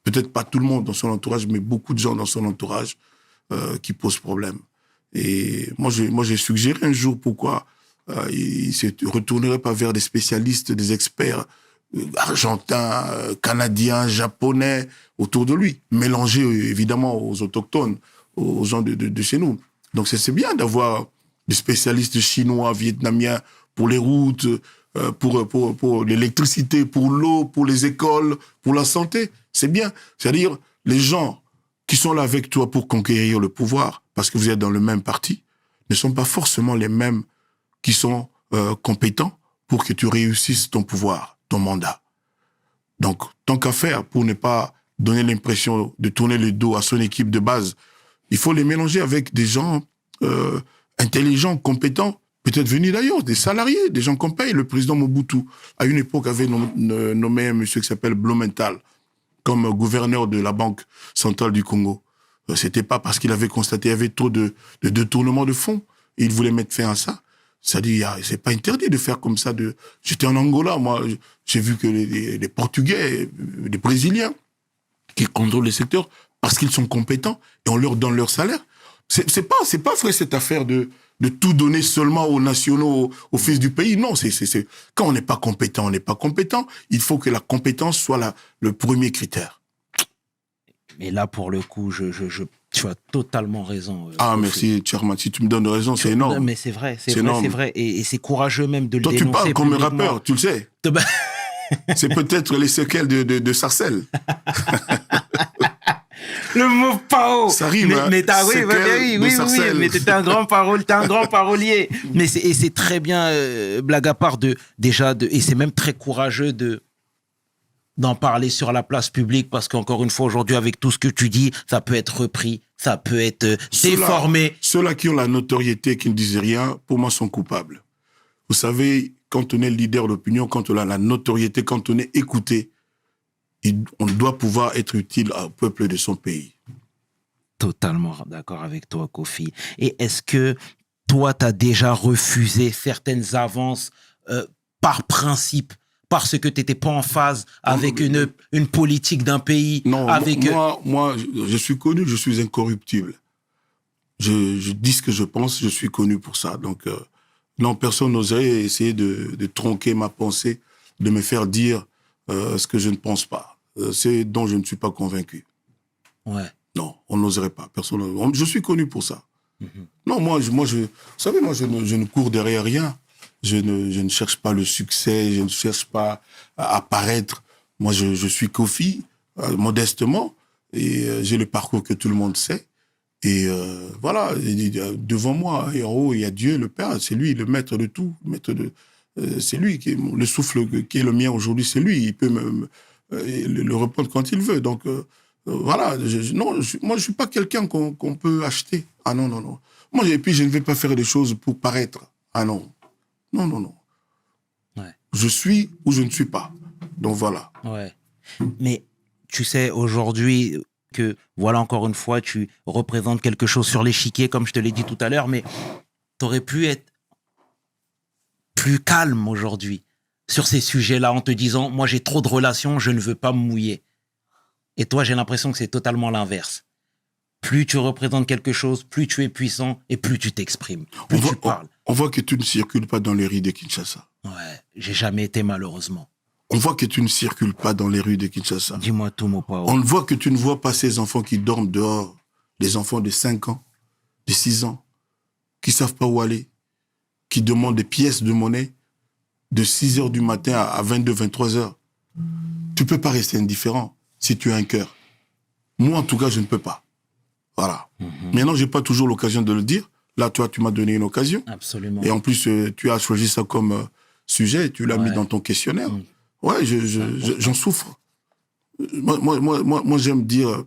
[SPEAKER 3] Peut-être pas tout le monde dans son entourage, mais beaucoup de gens dans son entourage qui posent problème. Et moi, j'ai suggéré un jour pourquoi il ne se retournerait pas vers des spécialistes, des experts argentins, canadiens, japonais autour de lui, mélangés évidemment aux autochtones, aux gens de chez nous. Donc c'est bien d'avoir des spécialistes chinois, vietnamiens pour les routes, pour l'électricité, pour l'eau, pour les écoles, pour la santé. C'est bien. C'est-à-dire les gens qui sont là avec toi pour conquérir le pouvoir, parce que vous êtes dans le même parti, ne sont pas forcément les mêmes qui sont compétents pour que tu réussisses ton pouvoir, ton mandat. Donc, tant qu'à faire, pour ne pas donner l'impression de tourner le dos à son équipe de base, il faut les mélanger avec des gens intelligents, compétents, peut-être venus d'ailleurs, des salariés, des gens qu'on paye. Le président Mobutu, à une époque, avait nommé un monsieur qui s'appelle Blumenthal comme gouverneur de la Banque centrale du Congo. C'était pas parce qu'il avait constaté qu'il y avait trop de détournement de fonds. Et il voulait mettre fin à ça. C'est-à-dire, c'est pas interdit de faire comme ça. J'étais en Angola, moi, j'ai vu que les Portugais, les Brésiliens, qui contrôlent les secteurs, parce qu'ils sont compétents, et on leur donne leur salaire. C'est pas vrai cette affaire de tout donner seulement aux nationaux, aux fils du pays. Non, quand on n'est pas compétent, on n'est pas compétent. Il faut que la compétence soit le premier critère.
[SPEAKER 1] Mais là, pour le coup, tu as totalement raison.
[SPEAKER 3] Merci, Chairman. Si tu me donnes raison, c'est énorme.
[SPEAKER 1] Mais c'est vrai. Et c'est courageux même de le
[SPEAKER 3] dénoncer. Toi, tu parles comme un rappeur, tu le sais. C'est peut-être les séquelles de Sarcelles.
[SPEAKER 1] Le mot pao.
[SPEAKER 3] Ça rime,
[SPEAKER 1] mais mais t'es un grand parolier. Mais c'est très bien, blague à part, et c'est même très courageux d'en parler sur la place publique, parce qu'encore une fois, aujourd'hui, avec tout ce que tu dis, ça peut être repris, ça peut être déformé.
[SPEAKER 3] Ceux-là qui ont la notoriété, qui ne disent rien, pour moi, sont coupables. Vous savez, quand on est leader d'opinion, quand on a la notoriété, quand on est écouté, on doit pouvoir être utile au peuple de son pays.
[SPEAKER 1] Totalement d'accord avec toi, Kofi. Et est-ce que toi, tu as déjà refusé certaines avances par principe, parce que tu n'étais pas en phase avec une politique d'un pays?
[SPEAKER 3] Non, moi, je suis connu, je suis incorruptible. Je dis ce que je pense, je suis connu pour ça. Donc, non, personne n'oserait essayer de tronquer ma pensée, de me faire dire ce que je ne pense pas. C'est dont je ne suis pas convaincu.
[SPEAKER 1] Ouais.
[SPEAKER 3] Non, on n'oserait pas. Je suis connu pour ça. Mm-hmm. Non, vous savez, moi, je ne cours derrière rien. Je ne cherche pas le succès, je ne cherche pas à apparaître. Moi, je suis Kofi, modestement, et j'ai le parcours que tout le monde sait. Et voilà, devant moi, et en haut, il y a Dieu, le Père, c'est lui, le maître de tout, c'est lui, le souffle qui est le mien aujourd'hui, c'est lui, il peut le reprendre quand il veut. Donc, voilà, moi, je suis pas quelqu'un qu'on peut acheter. Ah non. Moi, et puis, je ne vais pas faire des choses pour paraître. Ah non. Non.
[SPEAKER 1] Ouais.
[SPEAKER 3] Je suis ou je ne suis pas. Donc, voilà.
[SPEAKER 1] Ouais. Mais, tu sais, aujourd'hui, que, voilà, encore une fois, tu représentes quelque chose sur l'échiquier, comme je te l'ai dit tout à l'heure, mais tu aurais pu être plus calme aujourd'hui sur ces sujets-là, en te disant, moi, j'ai trop de relations, je ne veux pas me mouiller. Et toi, j'ai l'impression que c'est totalement l'inverse. Plus tu représentes quelque chose, plus tu es puissant et plus tu t'exprimes, plus tu parles.
[SPEAKER 3] On voit que tu ne circules pas dans les rues de Kinshasa.
[SPEAKER 1] Ouais, j'ai jamais été, malheureusement.
[SPEAKER 3] On voit que tu ne circules pas dans les rues de Kinshasa.
[SPEAKER 1] Dis-moi tout, mon pao.
[SPEAKER 3] On voit que tu ne vois pas ces enfants qui dorment dehors, les enfants de 5 ans, de 6 ans, qui ne savent pas où aller, qui demandent des pièces de monnaie de 6 heures du matin à 22, 23 heures. Tu ne peux pas rester indifférent si tu as un cœur. Moi, en tout cas, je ne peux pas. Voilà. Maintenant, je n'ai pas toujours l'occasion de le dire. Là, toi, tu m'as donné une occasion.
[SPEAKER 1] Absolument.
[SPEAKER 3] Et en plus, tu as choisi ça comme sujet, tu l'as mis dans ton questionnaire. Ouais, j'en souffre. Moi, j'aime dire...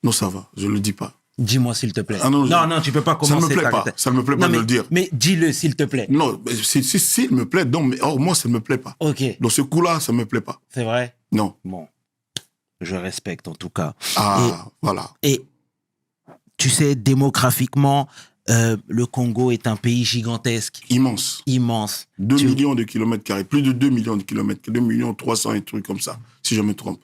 [SPEAKER 3] Non, ça va, je ne le dis pas.
[SPEAKER 1] Dis-moi, s'il te plaît.
[SPEAKER 3] Ah non,
[SPEAKER 1] tu ne peux pas commencer.
[SPEAKER 3] Ça ne me plaît pas de le dire.
[SPEAKER 1] Mais dis-le, s'il te plaît.
[SPEAKER 3] Non, s'il me plaît, non, mais moi, ça ne me plaît pas.
[SPEAKER 1] Ok.
[SPEAKER 3] Dans ce coup-là, ça ne me plaît pas.
[SPEAKER 1] C'est vrai?
[SPEAKER 3] Non.
[SPEAKER 1] Bon, je respecte en tout cas.
[SPEAKER 3] Voilà.
[SPEAKER 1] Et tu sais, démographiquement, le Congo est un pays gigantesque.
[SPEAKER 3] Immense. 2 millions de kilomètres carrés, plus de 2 millions de kilomètres, 2 millions 300 et trucs comme ça, si je me trompe.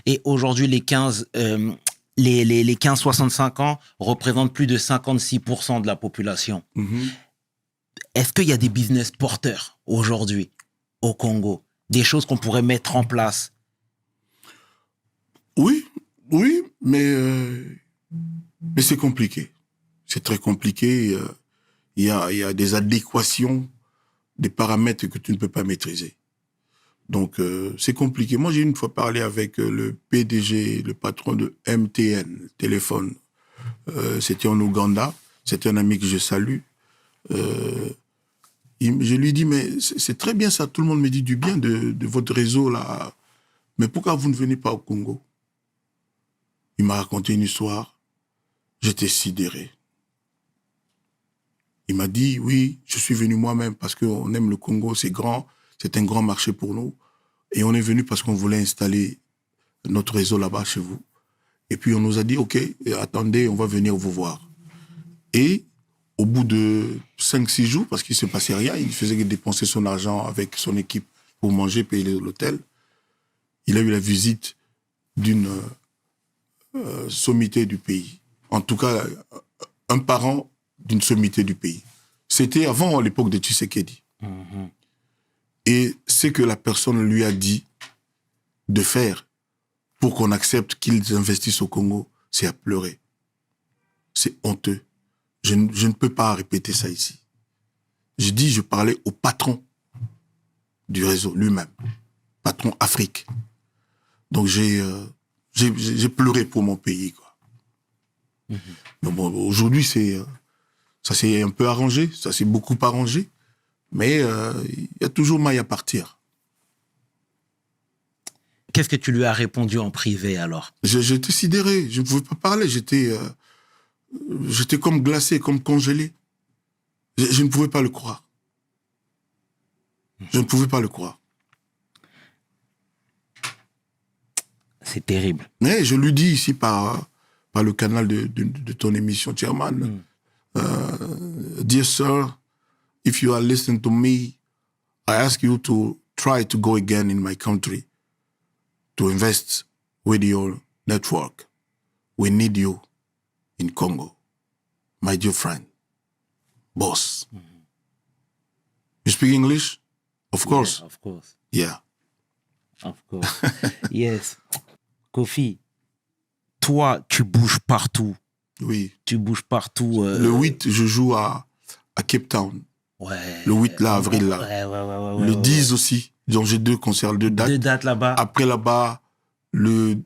[SPEAKER 1] Et aujourd'hui, les 15-65 ans représentent plus de 56% de la population. Est-ce qu'il y a des business porteurs aujourd'hui au Congo? Des choses qu'on pourrait mettre en place?
[SPEAKER 3] Oui, mais c'est compliqué. C'est très compliqué. Il y a des adéquations, des paramètres que tu ne peux pas maîtriser. Donc, c'est compliqué. Moi, j'ai une fois parlé avec le PDG, le patron de MTN, téléphone. C'était en Ouganda. C'est un ami que je salue. Je lui dis, mais c'est très bien ça, tout le monde me dit du bien de votre réseau là. Mais pourquoi vous ne venez pas au Congo? Il m'a raconté une histoire. J'étais sidéré. Il m'a dit, oui, je suis venu moi-même parce qu'on aime le Congo, c'est grand, c'est un grand marché pour nous. Et on est venu parce qu'on voulait installer notre réseau là-bas chez vous. Et puis on nous a dit, ok, attendez, on va venir vous voir. Et au bout de 5-6 jours, parce qu'il ne se passait rien, il faisait que dépenser son argent avec son équipe pour manger, payer l'hôtel. Il a eu la visite d'une sommité du pays. En tout cas, un parent d'une sommité du pays. C'était avant l'époque de Tshisekedi.
[SPEAKER 1] Mhm.
[SPEAKER 3] Et ce que la personne lui a dit de faire pour qu'on accepte qu'ils investissent au Congo, c'est à pleurer. C'est honteux. Je ne peux pas répéter ça ici. Je parlais au patron du réseau lui-même, patron Afrique. Donc j'ai pleuré pour mon pays, quoi.
[SPEAKER 1] Mhm.
[SPEAKER 3] Mais bon, aujourd'hui ça s'est un peu arrangé, ça s'est beaucoup arrangé, mais il y a toujours maille à partir.
[SPEAKER 1] Qu'est-ce que tu lui as répondu en privé alors?
[SPEAKER 3] J'étais sidéré, je ne pouvais pas parler, j'étais comme glacé, comme congelé. Je ne pouvais pas le croire. Je ne pouvais pas le croire.
[SPEAKER 1] C'est terrible.
[SPEAKER 3] Mais je lui dis ici par le canal de ton émission, Chairman, Dear sir, if you are listening to me, I ask you to try to go again in my country to invest with your network. We need you in Congo, my dear friend, boss. You speak English? Of course.
[SPEAKER 1] Yeah, of course.
[SPEAKER 3] Yeah.
[SPEAKER 1] Of course. Yes. Kofi, toi, tu bouges partout.
[SPEAKER 3] Oui.
[SPEAKER 1] Tu bouges partout.
[SPEAKER 3] Le 8, je joue à Cape Town.
[SPEAKER 1] Ouais.
[SPEAKER 3] Le 8 là, avril là.
[SPEAKER 1] Ouais,
[SPEAKER 3] Le 10 aussi. Donc j'ai 2 concerts, 2 dates.
[SPEAKER 1] 2 dates là-bas.
[SPEAKER 3] Après là-bas, le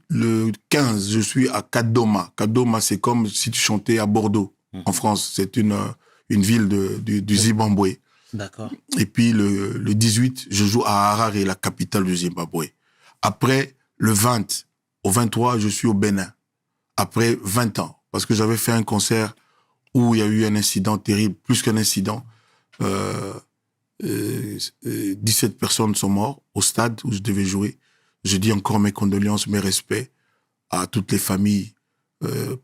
[SPEAKER 3] 15, je suis à Kadoma. Kadoma, c'est comme si tu chantais à Bordeaux, en France. C'est une ville du Zimbabwe.
[SPEAKER 1] D'accord.
[SPEAKER 3] Et puis le 18, je joue à Harare, la capitale du Zimbabwe. Après, le 20, au 23, je suis au Bénin. Après 20 ans. Parce que j'avais fait un concert où il y a eu un incident terrible, plus qu'un incident. 17 personnes sont mortes au stade où je devais jouer. Je dis encore mes condoléances, mes respects à toutes les familles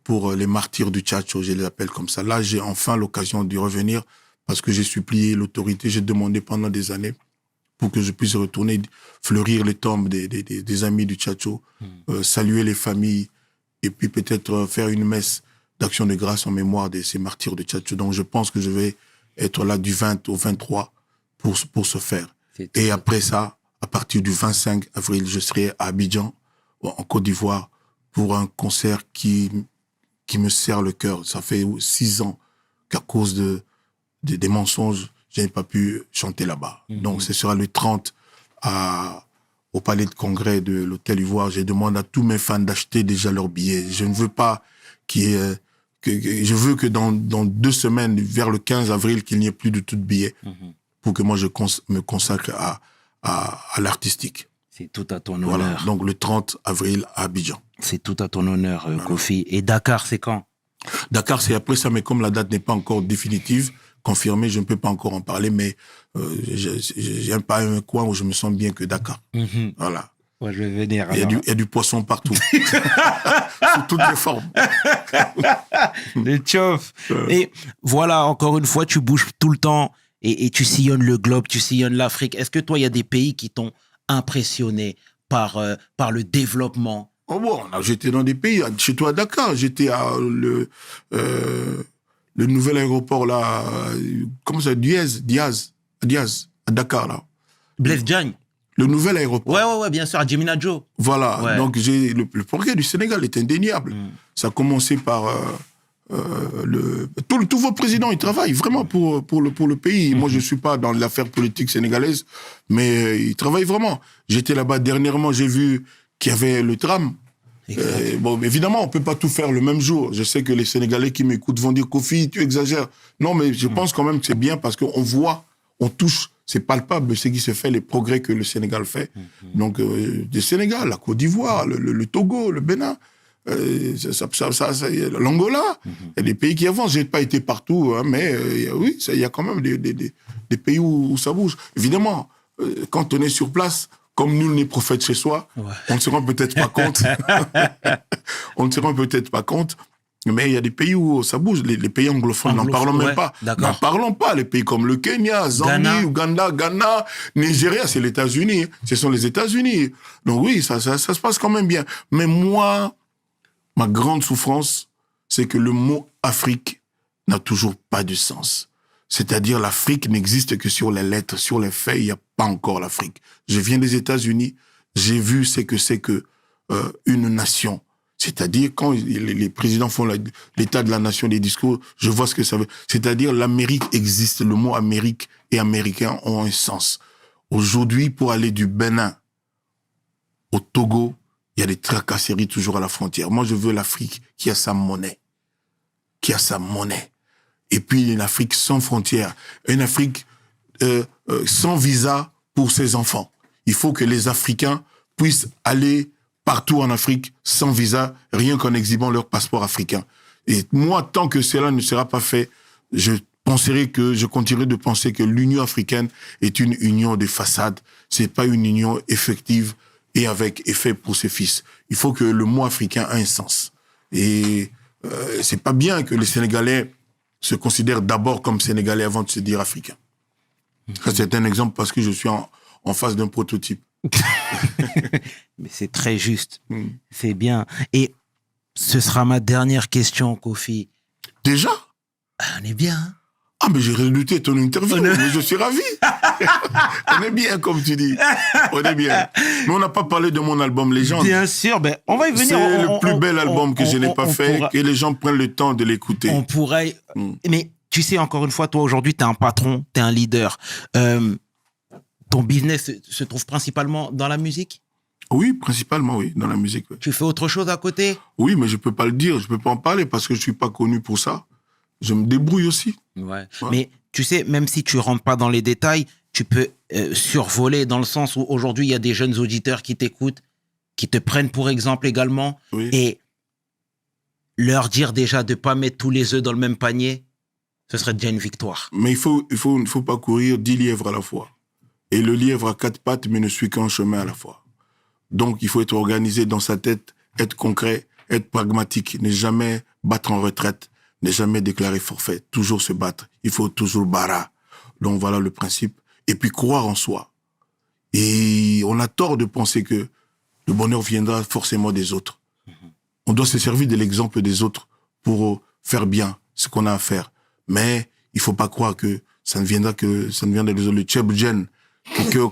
[SPEAKER 3] pour les martyrs du Tchatcho, je les appelle comme ça. Là, j'ai enfin l'occasion d'y revenir parce que j'ai supplié l'autorité, j'ai demandé pendant des années pour que je puisse retourner fleurir les tombes des amis du Tchatcho, saluer les familles et puis peut-être faire une messe d'action de grâce en mémoire de ces martyrs de Tchatcho. Donc je pense que je vais être là du 20 au 23 pour ce faire. Et après ça, à partir du 25 avril, je serai à Abidjan, en Côte d'Ivoire, pour un concert qui me serre le cœur. Ça fait 6 ans qu'à cause des mensonges, je n'ai pas pu chanter là-bas. Donc ce sera le 30 au Palais de Congrès de l'Hôtel Ivoire. Je demande à tous mes fans d'acheter déjà leurs billets. Je ne veux pas je veux que dans 2 semaines, vers le 15 avril, qu'il n'y ait plus de tout de billets pour que moi je me consacre à l'artistique.
[SPEAKER 1] C'est tout à ton honneur.
[SPEAKER 3] Voilà, donc le 30 avril à Abidjan.
[SPEAKER 1] C'est tout à ton honneur, Kofi. Et Dakar, c'est quand?
[SPEAKER 3] Dakar, c'est après ça, mais comme la date n'est pas encore définitive, confirmée, je ne peux pas encore en parler, mais j'ai pas un coin où je me sens bien que Dakar. Voilà.
[SPEAKER 1] Ouais, je vais venir.
[SPEAKER 3] Il y a du poisson partout. Sous toutes les formes.
[SPEAKER 1] Le tchof. Et voilà, encore une fois, tu bouges tout le temps et tu sillonnes le globe, tu sillonnes l'Afrique. Est-ce que toi, il y a des pays qui t'ont impressionné par le développement?
[SPEAKER 3] Oh bon, j'étais dans des pays, chez toi à Dakar, j'étais à le nouvel aéroport là, comment ça, Diaz, à Dakar là.
[SPEAKER 1] Blaise Diagne.
[SPEAKER 3] Le nouvel aéroport.
[SPEAKER 1] Ouais, bien sûr, à Djeminajo.
[SPEAKER 3] Voilà,
[SPEAKER 1] Ouais.
[SPEAKER 3] donc le progrès du Sénégal est indéniable. Ça a commencé par tous vos présidents, ils travaillent vraiment pour le pays. Moi, je suis pas dans l'affaire politique sénégalaise, mais ils travaillent vraiment. J'étais là-bas dernièrement, j'ai vu qu'il y avait le tram Bon, évidemment, on peut pas tout faire le même jour. Je sais que les Sénégalais qui m'écoutent vont dire « Kofi, tu exagères ». Non, mais je pense quand même que c'est bien parce qu'on voit, on touche, c'est palpable ce qui se fait, les progrès que le Sénégal fait. Donc, le Sénégal, la Côte d'Ivoire, le Togo, le Bénin, l'Angola, il y a des pays qui avancent. J'ai pas été partout, hein, mais oui, il y a quand même des pays où ça bouge. Évidemment, quand on est sur place, comme nul n'est prophète chez soi, on ne se rend peut-être pas compte. On ne se rend peut-être pas compte. Mais il y a des pays où ça bouge. Les pays anglophones, n'en parlons même pas. N'en parlons pas. Les pays comme le Kenya, Zambie, Ouganda, Ghana, Nigeria, c'est les États-Unis. Ce sont les États-Unis. Donc oui, ça se passe quand même bien. Mais moi, ma grande souffrance, c'est que le mot Afrique n'a toujours pas de sens. C'est-à-dire l'Afrique n'existe que sur les lettres, sur les faits, il n'y a pas encore l'Afrique. Je viens des États-Unis, j'ai vu ce que c'est que une nation. C'est-à-dire quand les présidents font l'état de la nation, des discours, je vois ce que ça veut. C'est-à-dire l'Amérique existe, le mot Amérique et Américain ont un sens. Aujourd'hui, pour aller du Bénin au Togo, il y a des tracasseries toujours à la frontière. Moi, je veux l'Afrique qui a sa monnaie. Qui a sa monnaie. Et puis une Afrique sans frontières, une Afrique sans visa pour ses enfants. Il faut que les Africains puissent aller partout en Afrique sans visa, rien qu'en exhibant leur passeport africain. Et moi, tant que cela ne sera pas fait, je continuerai de penser que l'Union africaine est une union de façade. C'est pas une union effective et avec effet pour ses fils. Il faut que le mot africain ait un sens. Et c'est pas bien que les Sénégalais se considèrent d'abord comme Sénégalais avant de se dire Africains. Ça, c'est un exemple parce que je suis en face d'un prototype.
[SPEAKER 1] Mais c'est très juste. C'est bien. Et ce sera ma dernière question, Kofi.
[SPEAKER 3] Déjà ?
[SPEAKER 1] On est bien, hein?
[SPEAKER 3] Ah, mais j'ai redouté ton interview, mais je suis ravi. On est bien, comme tu dis. On est bien. Mais on n'a pas parlé de mon album Légende.
[SPEAKER 1] Bien sûr, ben, on va y venir.
[SPEAKER 3] C'est le plus bel album que je n'ai pas fait, que les gens prennent le temps de l'écouter.
[SPEAKER 1] On pourrait... Mais tu sais, encore une fois, toi, aujourd'hui, tu es un patron, tu es un leader. Ton business se trouve principalement dans la musique ?
[SPEAKER 3] Oui, principalement, oui, dans la musique. Ouais.
[SPEAKER 1] Tu fais autre chose à côté ?
[SPEAKER 3] Oui, mais je peux pas le dire, je peux pas en parler parce que je suis pas connu pour ça. Je me débrouille aussi.
[SPEAKER 1] Ouais. Mais tu sais, même si tu rentres pas dans les détails, tu peux survoler dans le sens où aujourd'hui, il y a des jeunes auditeurs qui t'écoutent, qui te prennent pour exemple également, et leur dire déjà de pas mettre tous les œufs dans le même panier, ce serait déjà une victoire.
[SPEAKER 3] Mais il faut pas courir 10 lièvres à la fois. Et le lièvre a 4 pattes, mais ne suit qu'un chemin à la fois. Donc, il faut être organisé dans sa tête, être concret, être pragmatique, ne jamais battre en retraite, ne jamais déclarer forfait, toujours se battre. Il faut toujours bara. Donc, voilà le principe. Et puis, croire en soi. Et on a tort de penser que le bonheur viendra forcément des autres. On doit se servir de l'exemple des autres pour faire bien ce qu'on a à faire. Mais il faut pas croire que ça ne viendra des autres. Le Tchèbgen,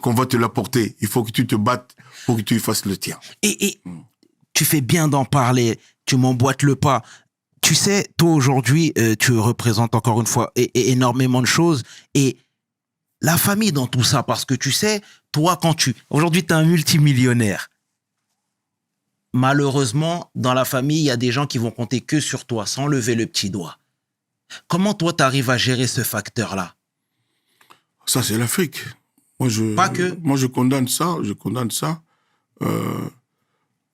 [SPEAKER 3] qu'on va te l'apporter. Il faut que tu te battes pour que tu fasses le tien.
[SPEAKER 1] Et tu fais bien d'en parler. Tu m'emboîtes le pas. Tu sais, toi aujourd'hui, tu représentes encore une fois énormément de choses. Et la famille dans tout ça, parce que tu sais, toi, aujourd'hui, tu es un multimillionnaire. Malheureusement, dans la famille, il y a des gens qui vont compter que sur toi, sans lever le petit doigt. Comment toi, tu arrives à gérer ce facteur-là ?
[SPEAKER 3] Ça, c'est l'Afrique. Moi, je condamne ça.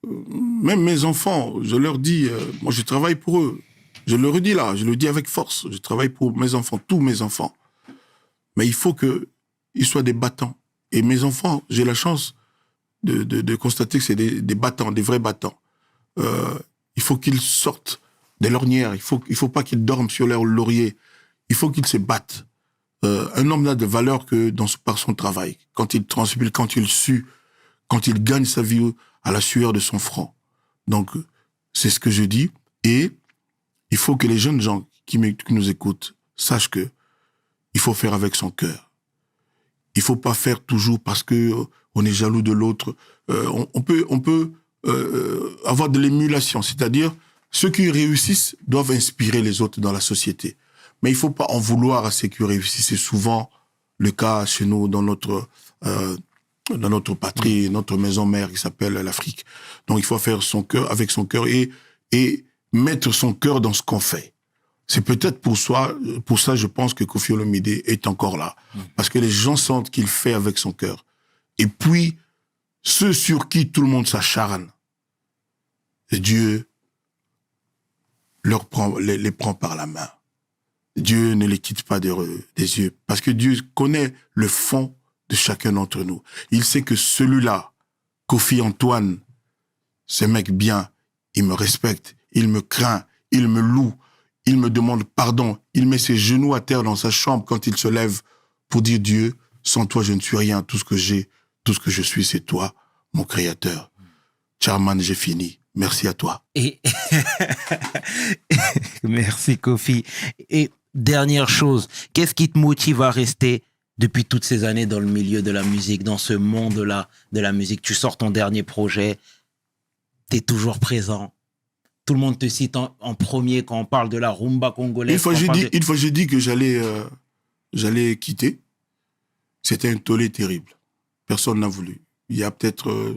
[SPEAKER 3] Même mes enfants, je leur dis, moi, je travaille pour eux. Je le redis là, je le dis avec force. Je travaille pour mes enfants, tous mes enfants. Mais il faut qu'ils soient des battants. Et mes enfants, j'ai la chance de constater que c'est des battants, des vrais battants. Il faut qu'ils sortent de l'ornière. Il faut pas qu'ils dorment sur leur laurier. Il faut qu'ils se battent. Un homme n'a de valeur que par son travail. Quand il transpire, quand il sue, quand il gagne sa vie à la sueur de son front. Donc, c'est ce que je dis. Et il faut que les jeunes gens qui nous écoutent sachent que il faut faire avec son cœur. Il faut pas faire toujours parce que on est jaloux de l'autre. On peut avoir de l'émulation, c'est-à-dire ceux qui réussissent doivent inspirer les autres dans la société. Mais il faut pas en vouloir à ceux qui réussissent. C'est souvent le cas chez nous dans notre dans notre patrie, notre maison mère qui s'appelle l'Afrique. Donc il faut faire son cœur avec son cœur et mettre son cœur dans ce qu'on fait. C'est peut-être pour ça, je pense que Koffi Olomide est encore là. Parce que les gens sentent qu'il fait avec son cœur. Et puis, ceux sur qui tout le monde s'acharne, Dieu les prend par la main. Dieu ne les quitte pas des yeux. Parce que Dieu connaît le fond de chacun d'entre nous. Il sait que celui-là, Kofi Antoine, ce mec bien, il me respecte, il me craint, il me loue, il me demande pardon, il met ses genoux à terre dans sa chambre quand il se lève pour dire Dieu, sans toi je ne suis rien, tout ce que j'ai, tout ce que je suis, c'est toi, mon créateur. Chairman, j'ai fini. Merci à toi.
[SPEAKER 1] Et merci Kofi. Et dernière chose, qu'est-ce qui te motive à rester depuis toutes ces années dans le milieu de la musique, dans ce monde-là de la musique? Tu sors ton dernier projet, tu es toujours présent. Tout le monde te cite en premier quand on parle de la rumba congolaise.
[SPEAKER 3] Une fois, j'ai dit que j'allais quitter. C'était un tollé terrible. Personne n'a voulu. Il y a peut-être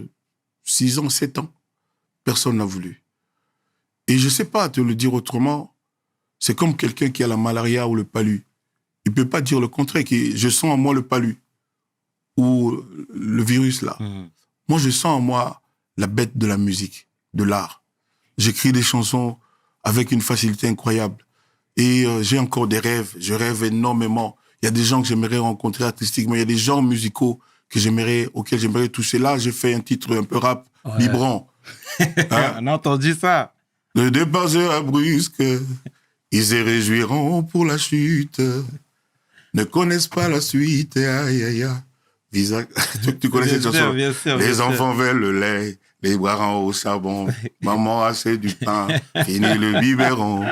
[SPEAKER 3] 6 ans, 7 ans. Personne n'a voulu. Et je ne sais pas te le dire autrement. C'est comme quelqu'un qui a la malaria ou le palu. Il ne peut pas dire le contraire. Je sens en moi le palu ou le virus là. Moi, je sens en moi la bête de la musique, de l'art. J'écris des chansons avec une facilité incroyable. Et j'ai encore des rêves. Je rêve énormément. Il y a des gens que j'aimerais rencontrer artistiquement. Il y a des genres musicaux auxquels j'aimerais toucher. Là, j'ai fait un titre un peu rap, vibrant.
[SPEAKER 1] Hein? On a entendu ça.
[SPEAKER 3] Le départ sera brusque. Ils se réjouiront pour la chute. Ne connaissent pas la suite. Aïe, aïe, aïe. Tu connais cette chanson?
[SPEAKER 1] Bien sûr,
[SPEAKER 3] les enfants veulent le lait. Les bras au charbon, maman a assez du pain, fini le biberon.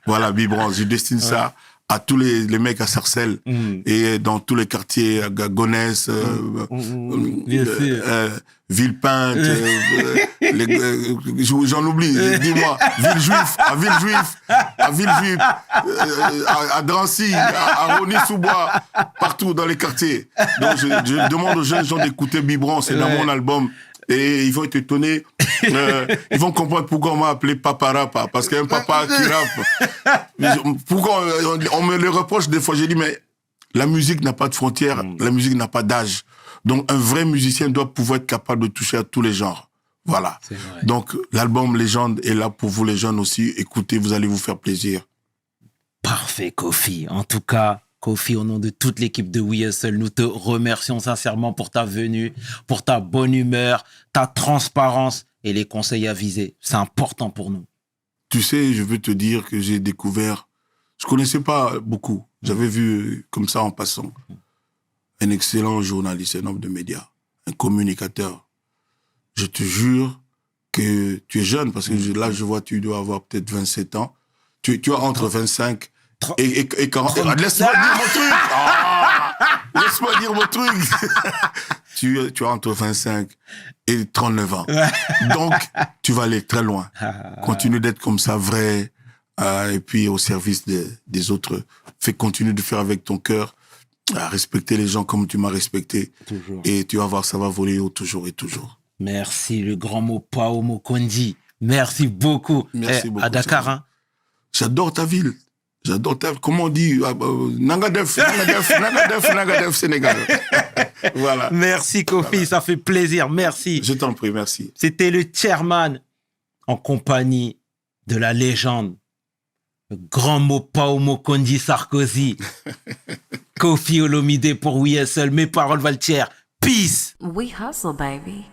[SPEAKER 3] Voilà, biberon, je destine ça à tous les mecs à Sarcelles et dans tous les quartiers, à Gonesse, Villepinte, j'en oublie, dis-moi, à Villejuif, à Drancy, à Rony-sous-Bois, partout dans les quartiers. Donc je demande aux jeunes gens d'écouter Biberon, c'est dans mon album. Et ils vont être étonnés. Ils vont comprendre pourquoi on m'a appelé Papa Rapa. Parce qu'un papa qui rappe. Pourquoi on me le reproche des fois. J'ai dit, mais la musique n'a pas de frontières. La musique n'a pas d'âge. Donc, un vrai musicien doit pouvoir être capable de toucher à tous les genres. Voilà. Donc, l'album Légende est là pour vous, les jeunes aussi. Écoutez, vous allez vous faire plaisir.
[SPEAKER 1] Parfait, Kofi. En tout cas, Kofi, au nom de toute l'équipe de We Hustle, nous te remercions sincèrement pour ta venue, pour ta bonne humeur, ta transparence et les conseils avisés. C'est important pour nous.
[SPEAKER 3] Tu sais, je veux te dire que j'ai découvert... Je connaissais pas beaucoup. J'avais vu, comme ça en passant, un excellent journaliste, un homme de médias, un communicateur. Je te jure que tu es jeune, parce que là, je vois, tu dois avoir peut-être 27 ans. Tu as entre 25 et 40. Laisse-moi dire mon truc. Laisse-moi dire mon truc. Tu as entre 25 et 39 ans. Donc, tu vas aller très loin. Continue d'être comme ça, vrai, et puis au service des autres. Continue de faire avec ton cœur, respecter les gens comme tu m'as respecté.
[SPEAKER 1] Toujours.
[SPEAKER 3] Et tu vas voir, ça va voler toujours et toujours.
[SPEAKER 1] Merci, le grand mot Pao Mokondi. Merci beaucoup.
[SPEAKER 3] Merci beaucoup.
[SPEAKER 1] À Dakar, hein?
[SPEAKER 3] J'adore ta ville. J'adore ta... Comment on dit? Nangadef, Sénégal. Voilà.
[SPEAKER 1] Merci, Kofi. Voilà. Ça fait plaisir. Merci.
[SPEAKER 3] Je t'en prie, merci.
[SPEAKER 1] C'était le chairman en compagnie de la légende. Le grand mot Pao Mokondi Sarkozy. Koffi Olomide pour We Hustle. Mes paroles valent cher. Peace.
[SPEAKER 2] We hustle, baby.